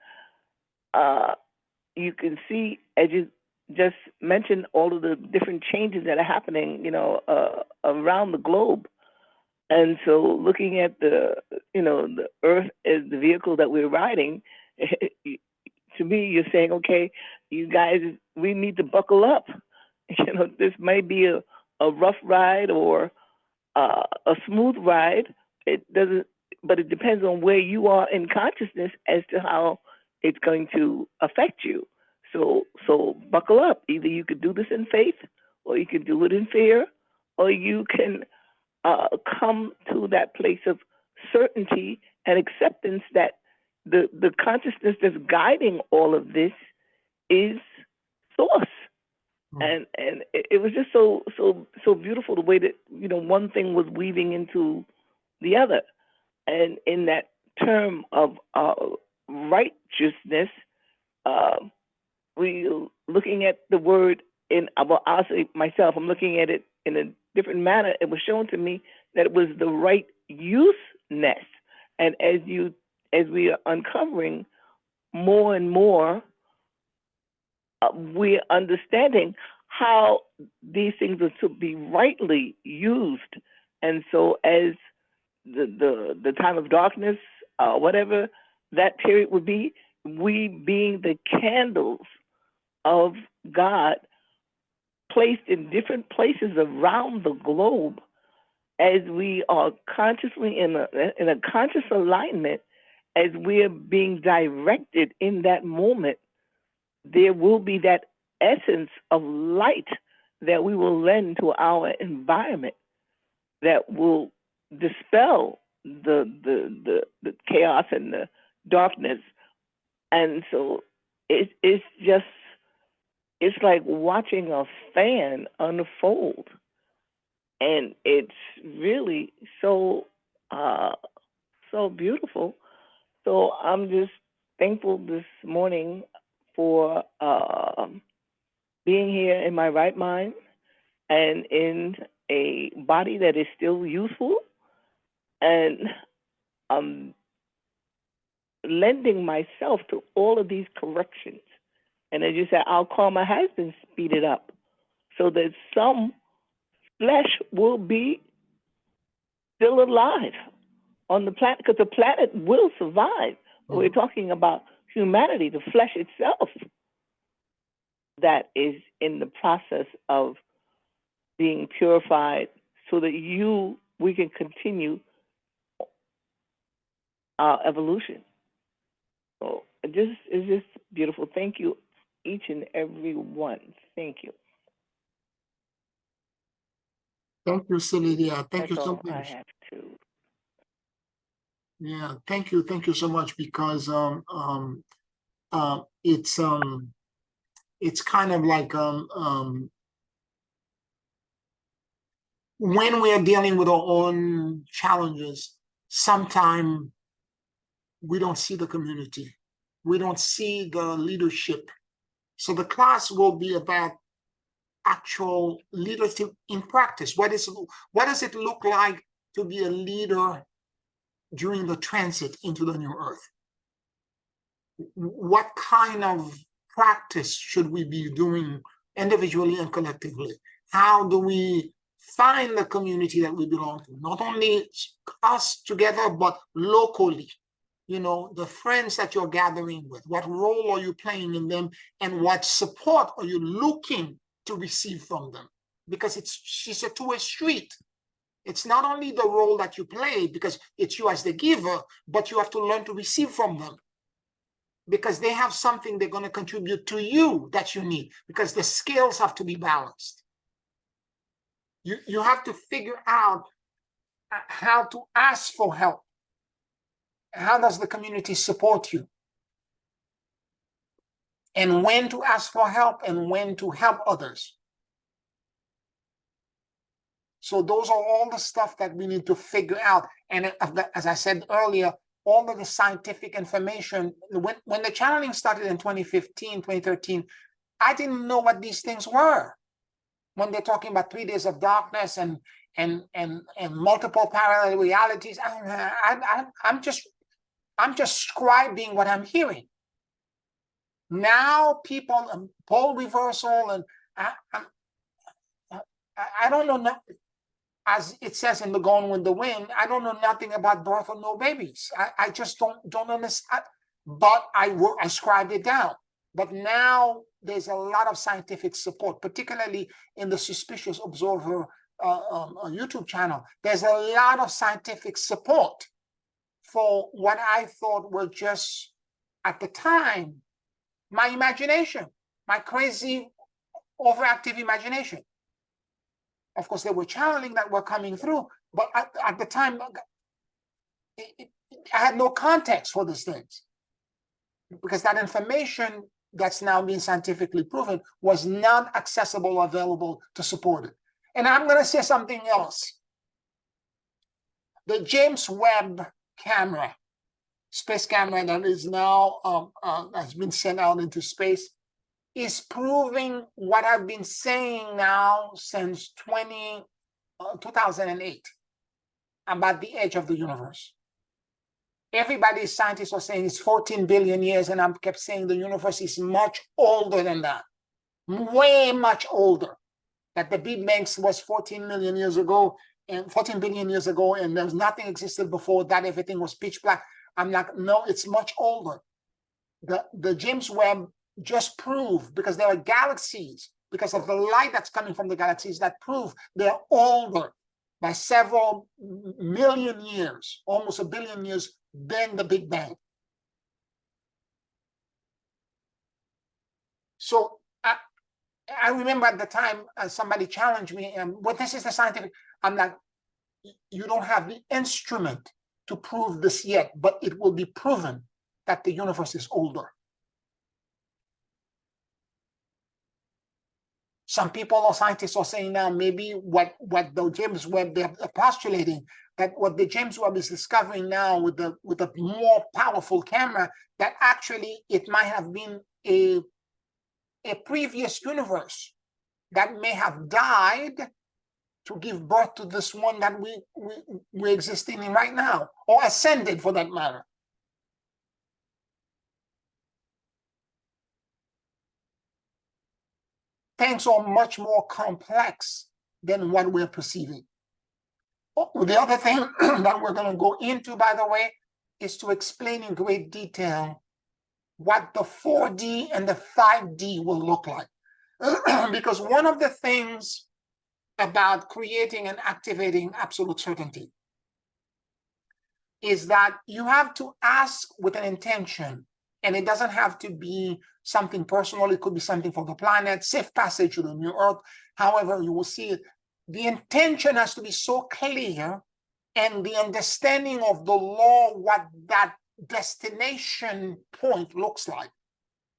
Speaker 4: you can see, as you just mentioned, all of the different changes that are happening, around the globe. And so looking at the earth as the vehicle that we're riding, to me, you're saying, okay, you guys, we need to buckle up. This may be a rough ride or a smooth ride. It doesn't, but it depends on where you are in consciousness as to how it's going to affect you. So buckle up. Either you could do this in faith, or you can do it in fear, or you can come to that place of certainty and acceptance that the consciousness that's guiding all of this is source. And it was just so beautiful the way that one thing was weaving into the other. And in that term of righteousness, we looking at the word I'll say myself, I'm looking at it in a different manner. It was shown to me that it was the right useness. And as we are uncovering more and more, we're understanding how these things are to be rightly used. And so as the time of darkness, whatever that period would be, we being the candles of God placed in different places around the globe, as we are consciously in a conscious alignment, as we're being directed in that moment, there will be that essence of light that we will lend to our environment that will dispel the chaos and the darkness. And so it's like watching a fan unfold. and it's really so so beautiful. So I'm just thankful this morning for being here in my right mind and in a body that is still useful, and lending myself to all of these corrections. And as you said, I'll call my husband, speed it up, so that some flesh will be still alive on the planet, because the planet will survive. We're talking about humanity, the flesh itself, that is in the process of being purified, so that we can continue our evolution. So it's just beautiful. Thank you, each and every one. Thank you.
Speaker 1: Thank you, Celia. Thank
Speaker 4: That's
Speaker 1: you so
Speaker 4: all I
Speaker 1: much.
Speaker 4: have to.
Speaker 1: Yeah, thank you so much, because it's kind of like when we are dealing with our own challenges, sometimes we don't see the community, we don't see the leadership. So the class will be about actual leadership in practice. What does it look like to be a leader during the transit into the new earth? What kind of practice should we be doing individually and collectively? How do we find the community that we belong to? Not only us together, but locally. You know, the friends that you're gathering with, what role are you playing in them, and what support are you looking to receive from them? Because it's a two-way street. It's not only the role that you play, because it's you as the giver, but you have to learn to receive from them, because they have something they're going to contribute to you that you need, because the scales have to be balanced. You have to figure out how to ask for help. How does the community support you? And when to ask for help and when to help others. So those are all the stuff that we need to figure out. And as I said earlier, all of the scientific information, when the channeling started in 2015, 2013, I didn't know what these things were. When they're talking about 3 days of darkness and multiple parallel realities, I'm just scribing what I'm hearing. Now people, pole reversal, and I don't know, as it says in the Gone with the Wind, I don't know nothing about birth or no babies. I just don't understand, but I scribed it down. But now there's a lot of scientific support, particularly in the Suspicious Observer YouTube channel. There's a lot of scientific support for what I thought were just, at the time, my imagination, my crazy, overactive imagination. Of course, there were channeling that were coming through, but at the time, I had no context for these things, because that information that's now being scientifically proven was not accessible or available to support it. And I'm going to say something else. The James Webb camera, space camera that is now has been sent out into space, is proving what I've been saying now since 2008 about the edge of the universe. Everybody, scientists are saying it's 14 billion years, and I kept saying the universe is much older than that, way much older. That the Big Bang was 14 million years ago, and 14 billion years ago, and there's nothing existed before that. Everything was pitch black. I'm like, no, it's much older. The James Webb just proved, because there are galaxies, because of the light that's coming from the galaxies, that prove they're older by several million years, almost a billion years, than the Big Bang. So I remember at the time somebody challenged me, and well, this is the scientific. I'm like, you don't have the instrument to prove this yet, but it will be proven that the universe is older. Some people or scientists are saying now maybe what the James Webb they're postulating, that what the James Webb is discovering now with a more powerful camera, that actually it might have been a previous universe that may have died to give birth to this one that we're existing in right now, or ascended for that matter. Things are much more complex than what we're perceiving. Oh, the other thing that we're going to go into, by the way, is to explain in great detail what the 4D and the 5D will look like. Because one of the things about creating and activating absolute certainty is that you have to ask with an intention, and it doesn't have to be something personal. It could be something for the planet, safe passage to the new earth. However, you will see it. The intention has to be so clear, and the understanding of the law, what that destination point looks like,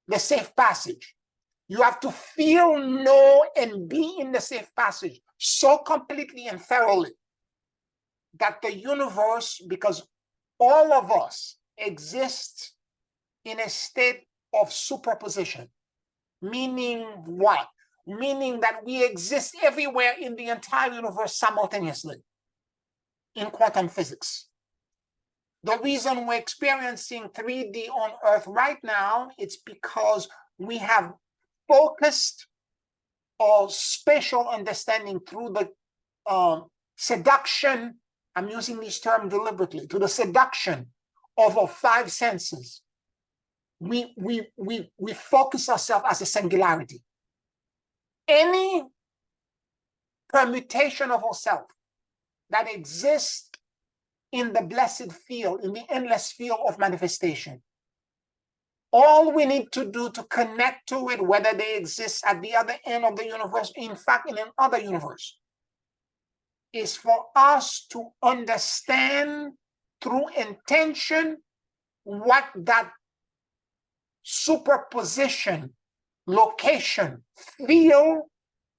Speaker 1: the safe passage. You have to feel, know, and be in the safe passage so completely and thoroughly that the universe, because all of us exist in a state of superposition. Meaning what? Meaning that we exist everywhere in the entire universe simultaneously in quantum physics. The reason we're experiencing 3D on Earth right now, it's because we have focused our spatial understanding through the seduction, I'm using this term deliberately, to the seduction of our 5 senses. We focus ourselves as a singularity. Any permutation of ourselves that exists in the blessed field, in the endless field of manifestation, all we need to do to connect to it, whether they exist at the other end of the universe, in fact, in another universe, is for us to understand through intention what that superposition, location, feel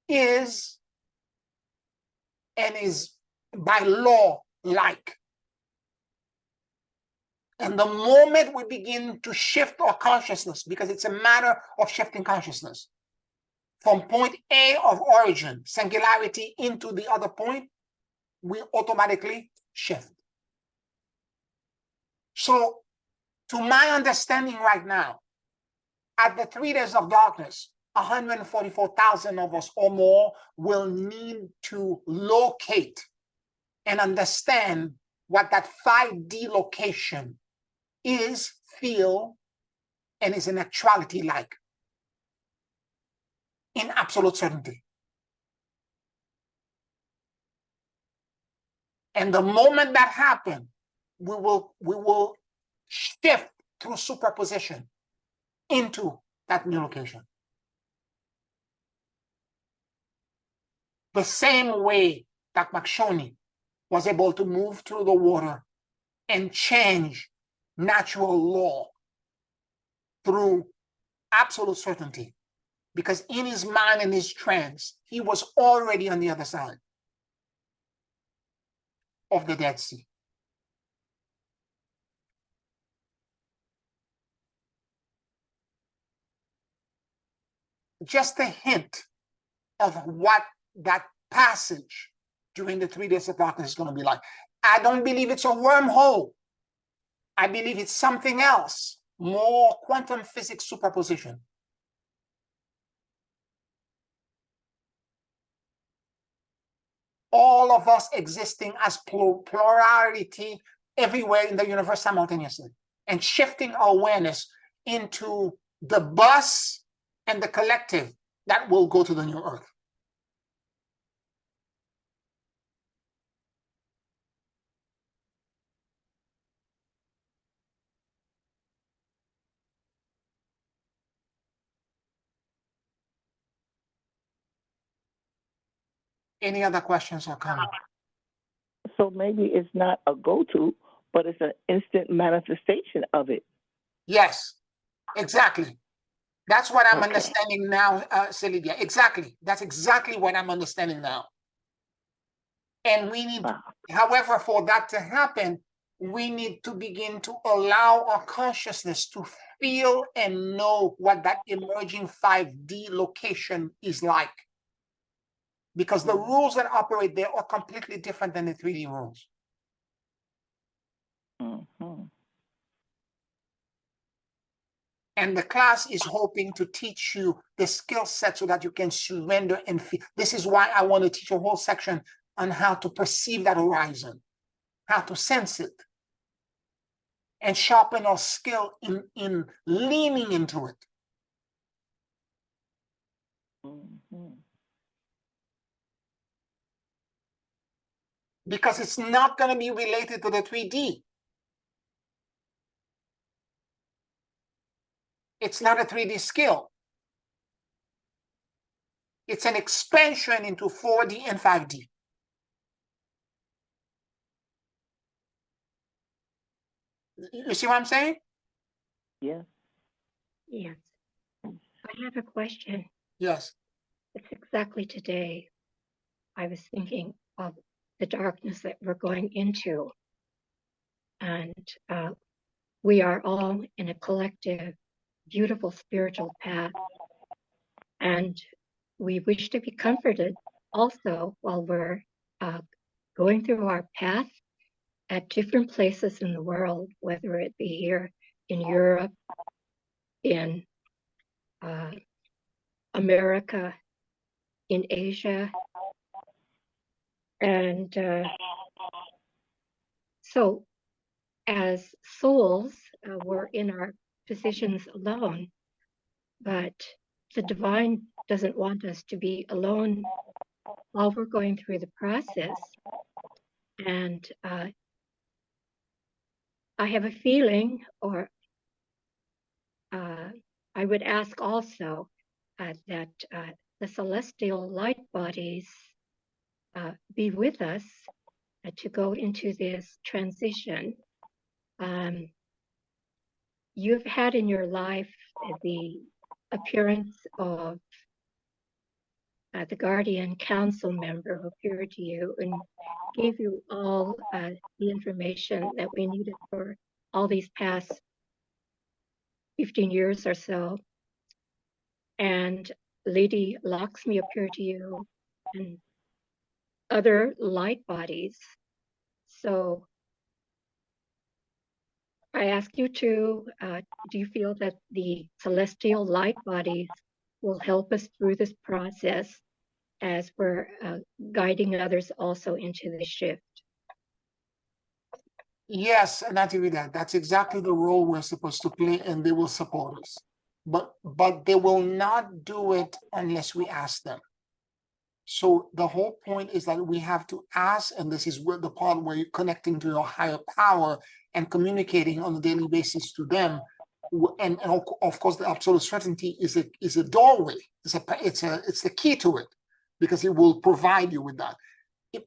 Speaker 1: is, and is by law like. And the moment we begin to shift our consciousness, because it's a matter of shifting consciousness, from point A of origin, singularity, into the other point, we automatically shift. So, to my understanding right now, at the 3 days of darkness, 144,000 of us or more will need to locate and understand what that 5D location is, feel, and is in actuality like, in absolute certainty. And the moment that happens, we will shift through superposition into that new location. The same way that Makshoni was able to move through the water and change natural law through absolute certainty, because in his mind and his trance, he was already on the other side of the Dead Sea. Just a hint of what that passage during the 3 days of darkness is going to be like. I don't believe it's a wormhole. I believe it's something else, more quantum physics superposition. All of us existing as plurality everywhere in the universe simultaneously, and shifting our awareness into the bus and the collective that will go to the new earth. Any other questions or comments?
Speaker 4: So maybe it's not a go-to, but it's an instant manifestation of it.
Speaker 1: Yes, exactly. That's what I'm
Speaker 4: Okay.
Speaker 1: understanding now, Celidia. Exactly. That's exactly what I'm understanding now. And we need,
Speaker 4: Wow.
Speaker 1: however, for that to happen, we need to begin to allow our consciousness to feel and know what that emerging 5D location is like. Because the rules that operate there are completely different than the 3D rules.
Speaker 4: Mm-hmm.
Speaker 1: And the class is hoping to teach you the skill set so that you can surrender and feel. This is why I want to teach a whole section on how to perceive that horizon, how to sense it, and sharpen our skill in leaning into it.
Speaker 4: Mm-hmm.
Speaker 1: Because it's not going to be related to the 3D. It's not a 3D skill. It's an expansion into 4D and 5D. You see what I'm saying?
Speaker 4: Yeah.
Speaker 2: Yes. I have a question.
Speaker 1: Yes.
Speaker 2: It's exactly today. I was thinking of the darkness that we're going into. And we are all in a collective, beautiful spiritual path. And we wish to be comforted also while we're going through our path at different places in the world, whether it be here in Europe, in America, in Asia. And so as souls, we're in our positions alone, but the divine doesn't want us to be alone while we're going through the process. And I have a feeling, or I would ask also that the celestial light bodies be with us to go into this transition. You've had in your life the appearance of the guardian council member who appeared to you and gave you all the information that we needed for all these past 15 years or so. And Lady Lakshmi appeared to you and other light bodies. So I ask you to, do you feel that the celestial light bodies will help us through this process as we're guiding others also into the shift?
Speaker 1: Yes, not even that. That's exactly the role we're supposed to play, and they will support us. But they will not do it unless we ask them. So the whole point is that we have to ask, and this is where the part where you're connecting to your higher power and communicating on a daily basis to them. And of course, the absolute certainty is a doorway. It's the key to it, because it will provide you with that.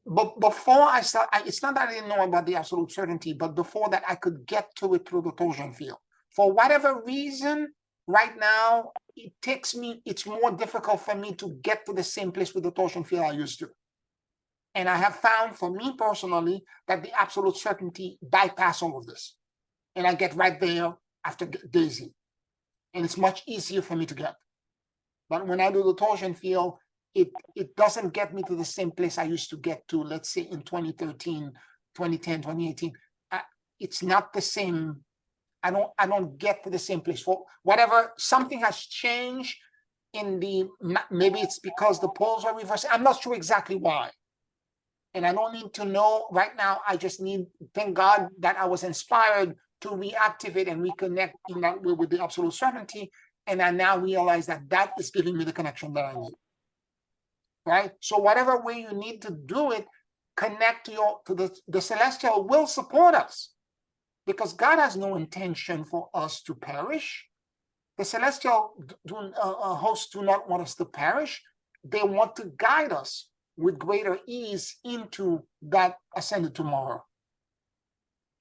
Speaker 1: But before I start, it's not that I didn't know about the absolute certainty, but before that, I could get to it through the torsion field. For whatever reason, right now, it's more difficult for me to get to the same place with the torsion field I used to. And I have found, for me personally, that the absolute certainty bypass all of this. And I get right there after Daisy. And it's much easier for me to get. But when I do the torsion field, it doesn't get me to the same place I used to get to, let's say in 2013, 2010, 2018. It's not the same. I don't get to the same place. For whatever, something has changed in maybe it's because the poles are reversed. I'm not sure exactly why. And I don't need to know right now. I just need, thank God that I was inspired to reactivate and reconnect in that way with the absolute certainty. And I now realize that that is giving me the connection that I need. Right? So whatever way you need to do it, connect to the celestial will support us, because God has no intention for us to perish. The celestial hosts do not want us to perish. They want to guide us with greater ease into that ascended tomorrow.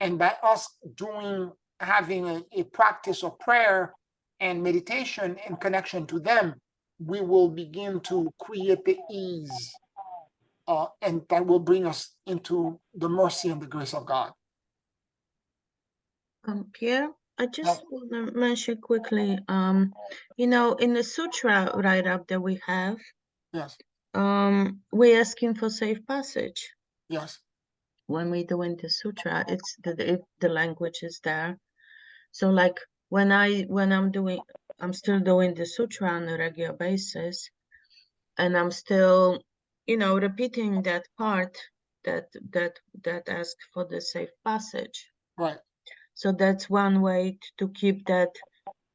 Speaker 1: And by us having a practice of prayer and meditation in connection to them, we will begin to create the ease, and that will bring us into the mercy and the grace of God.
Speaker 3: Pierre, I just want to mention quickly, you know, in the sutra write-up that we have,
Speaker 1: Yes,
Speaker 3: we're asking for safe passage.
Speaker 1: yes,
Speaker 3: When we're doing the sutra, it's the language is there. So like when I'm still doing the sutra on a regular basis, and I'm still, you know, repeating that part that asked for the safe passage.
Speaker 1: right,
Speaker 3: So that's one way to keep that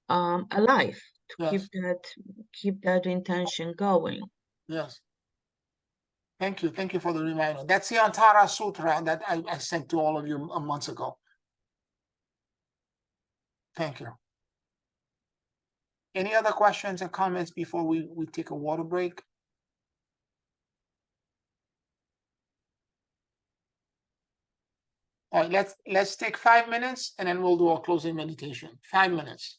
Speaker 3: alive, to
Speaker 1: yes,
Speaker 3: keep that intention going.
Speaker 1: yes. Thank you for the reminder. That's the Antara Sutra that I sent to all of you a month ago. Thank you. Any other questions and comments before we take a water break? All right, let's take 5 minutes and then we'll do our closing meditation. 5 minutes.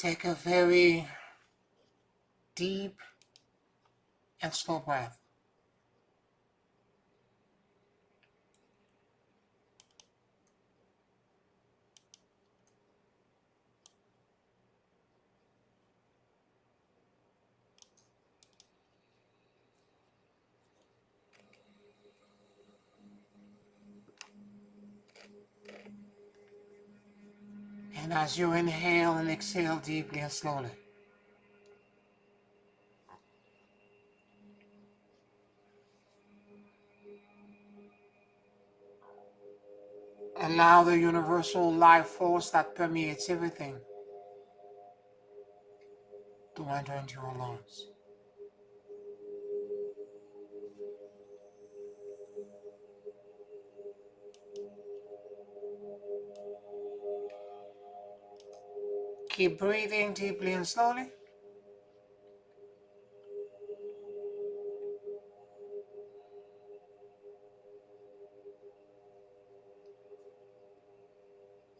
Speaker 1: Take a very deep and slow breath. And as you inhale and exhale deeply and slowly, allow the universal life force that permeates everything to enter into your lungs. Keep breathing deeply and slowly.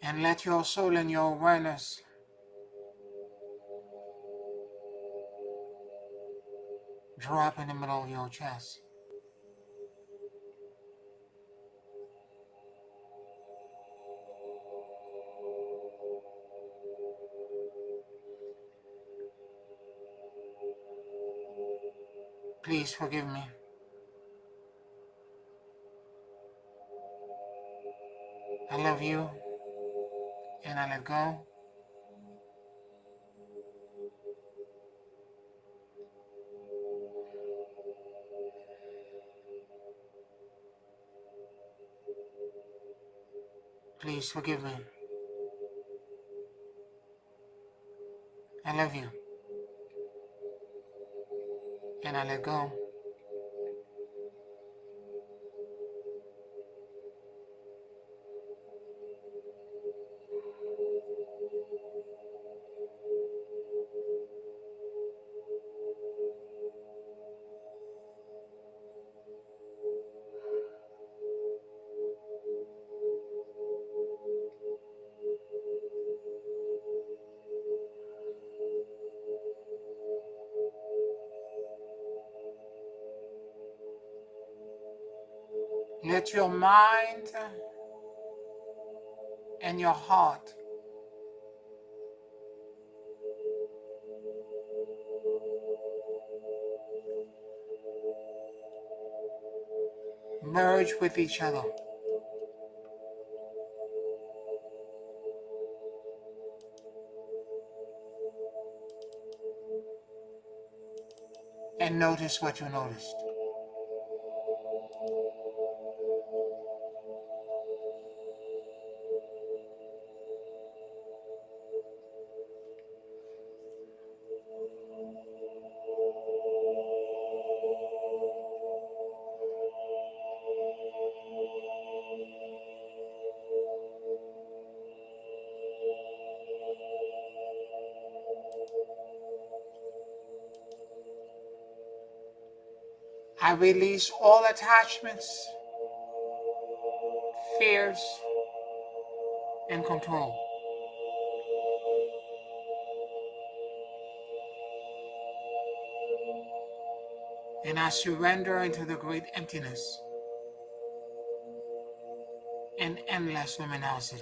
Speaker 1: And let your soul and your awareness drop in the middle of your chest. Please forgive me. I love you, and I let go. Please forgive me. I love you, and I let go. Let your mind and your heart merge with each other. And notice what you noticed. I release all attachments, fears, and control. And I surrender into the great emptiness and endless luminosity.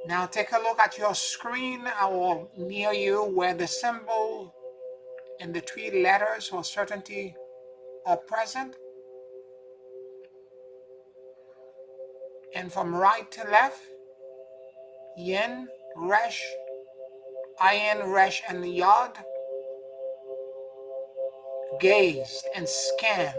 Speaker 1: Now take a look at your screen or near you where the symbol and the three letters for certainty are present. And from right to left, yin, resh, ayin, resh, and yod. gazed and scanned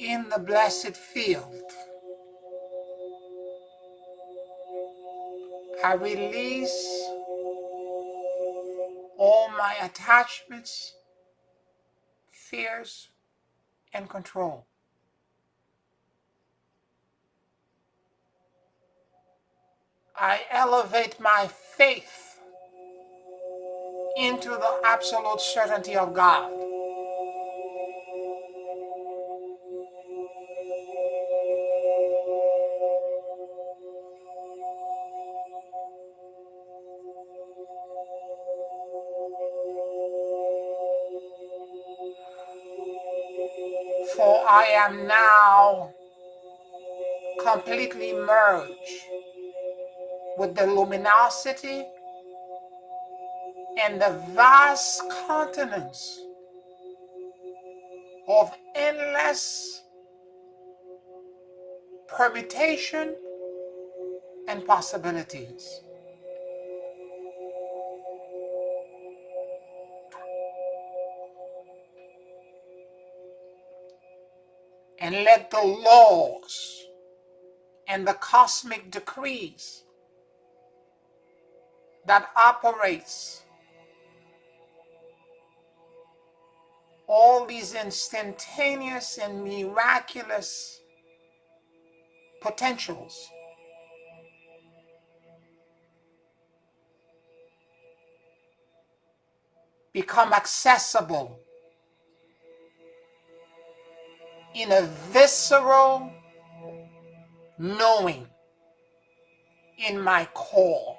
Speaker 1: in the blessed field. I release all my attachments, fears, and control. I elevate my faith into the absolute certainty of God. For I am now completely merged with the luminosity and the vast continents of endless permutation and possibilities. And let the laws and the cosmic decrees that operates all these instantaneous and miraculous potentials become accessible in a visceral knowing in my core.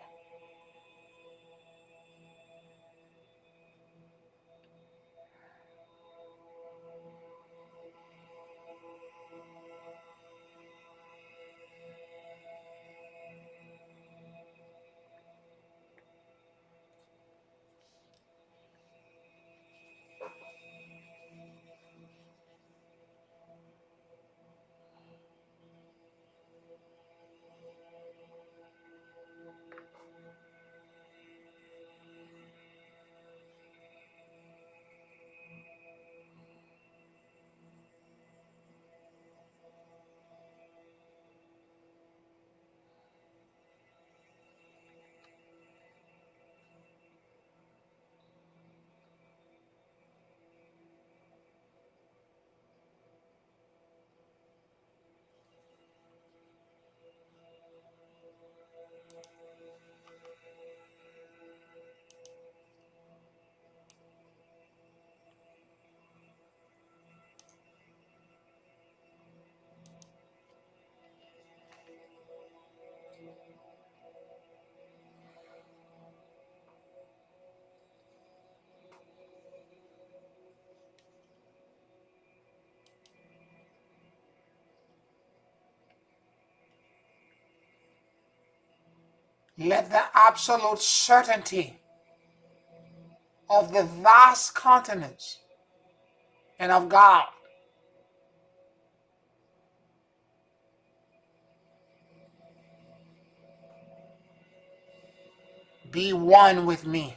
Speaker 1: Let the absolute certainty of the vast continents and of God be one with me.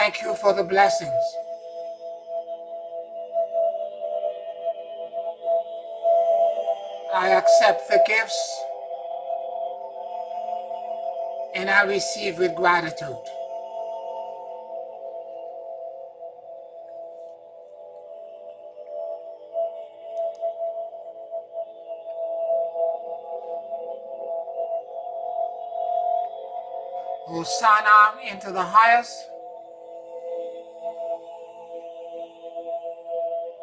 Speaker 1: thank you for the blessings. I accept the gifts and I receive with gratitude. Hosanna into the highest.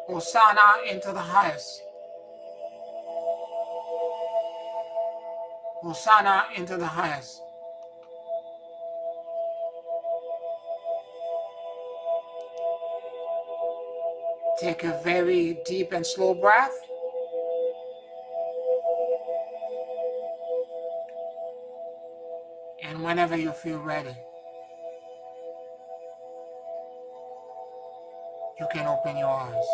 Speaker 1: Hosanna into the highest. Hosanna into the highest. Take a very deep and slow breath. And whenever you feel ready, you can open your eyes.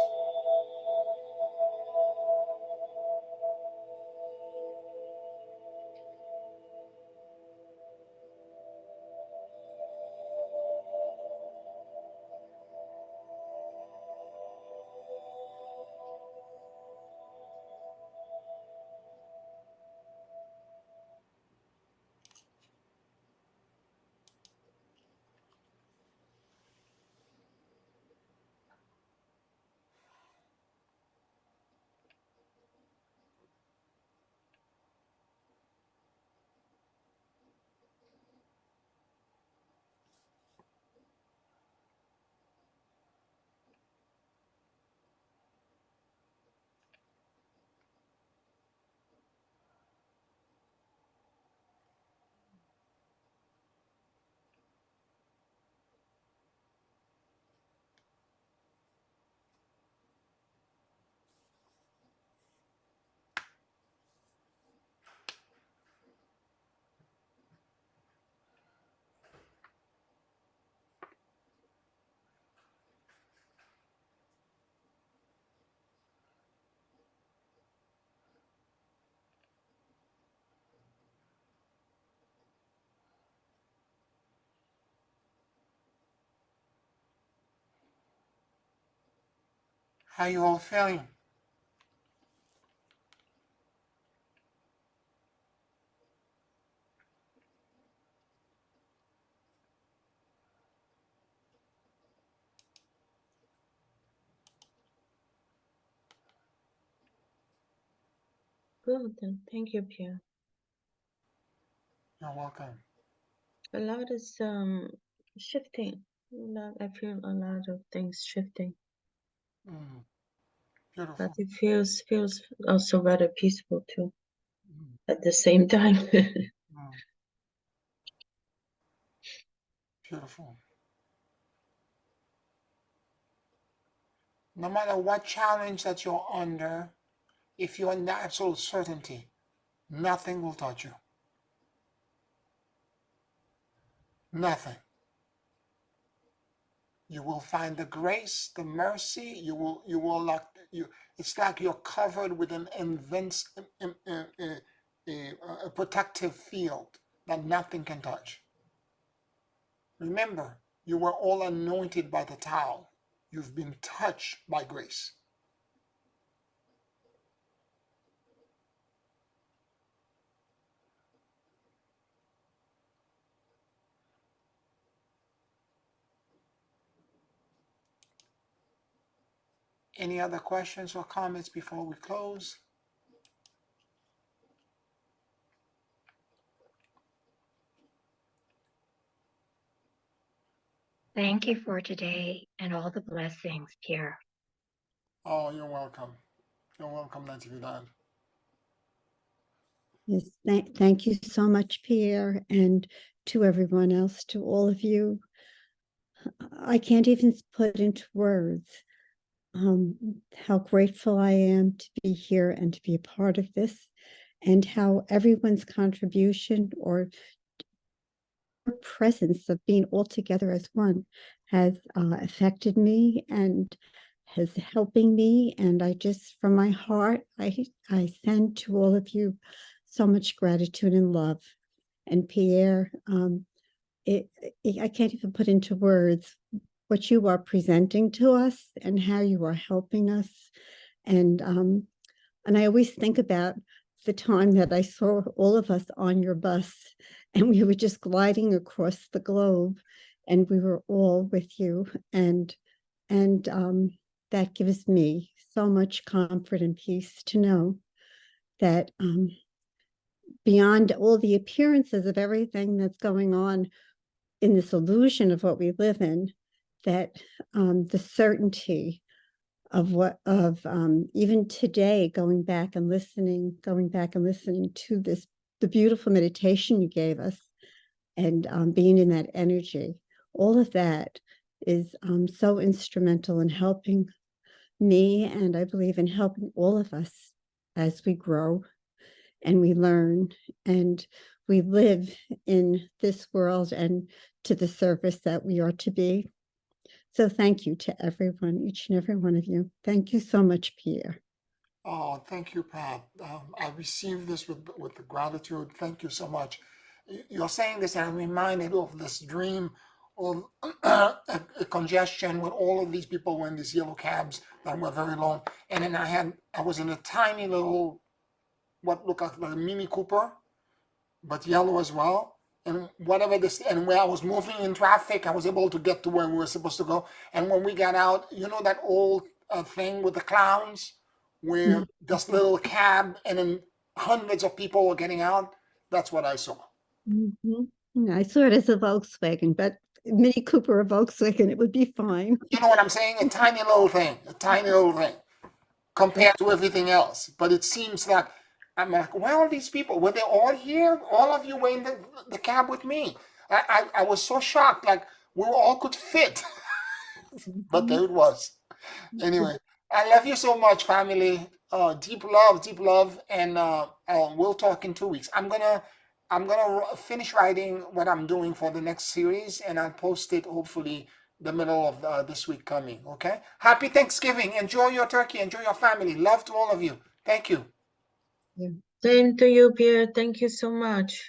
Speaker 1: How you all feeling?
Speaker 3: Good. Thank you, Pierre.
Speaker 1: You're welcome.
Speaker 3: A lot is shifting. I feel a lot of things shifting,
Speaker 1: Beautiful.
Speaker 3: but it feels also very peaceful too. At the same time.
Speaker 1: Beautiful. No matter what challenge that you're under, if you're in absolute certainty, nothing will touch you. Nothing. You will find the grace, the mercy. You will like you. It's like you're covered with an a protective field that nothing can touch. Remember, you were all anointed by the towel. You've been touched by grace. Any other questions or comments before we close?
Speaker 2: Thank you for today and all the blessings, Pierre.
Speaker 1: Oh, you're welcome. You're welcome, Natividad.
Speaker 5: Yes, thank you so much, Pierre, and to everyone else, to all of you. I can't even put into words how grateful I am to be here and to be a part of this, and how everyone's contribution or presence of being all together as one has affected me and has helping me. And I just, from my heart, I send to all of you so much gratitude and love. And Pierre, I can't even put into words what you are presenting to us and how you are helping us. And I always think about the time that I saw all of us on your bus, and we were just gliding across the globe, and we were all with you. And that gives me so much comfort and peace to know that beyond all the appearances of everything that's going on in this illusion of what we live in, that the certainty of even today, going back and listening to the beautiful meditation you gave us, and being in that energy, all of that is so instrumental in helping me, and I believe in helping all of us as we grow and we learn and we live in this world and to the service that we are to be. So thank you to everyone, each and every one of you. Thank you so much, Pierre.
Speaker 1: Oh, thank you, Pat. I received this with the gratitude. Thank you so much. You're saying this, and I'm reminded of this dream of a congestion with all of these people were in these yellow cabs that were very long. And then I was in a tiny little, what looked like a Mini Cooper, but yellow as well. And whatever this, and where I was moving in traffic, I was able to get to where we were supposed to go. And when we got out, you know that old thing with the clowns, where this little cab and then hundreds of people were getting out? That's what I saw.
Speaker 5: I saw it as a Volkswagen, but Mini Cooper or Volkswagen, it would be fine.
Speaker 1: You know what I'm saying? A tiny little thing compared to everything else. But it seems like, I'm like, well, these people, were they all here? All of you were in the cab with me. I was so shocked, like we all could fit. But there it was. Anyway, I love you so much, family. Deep love, and we'll talk in 2 weeks. I'm gonna finish writing what I'm doing for the next series, and I'll post it hopefully the middle of this week coming. Okay. Happy Thanksgiving. Enjoy your turkey. Enjoy your family. Love to all of you. Thank you.
Speaker 3: Same to you, Pierre. Thank you so much.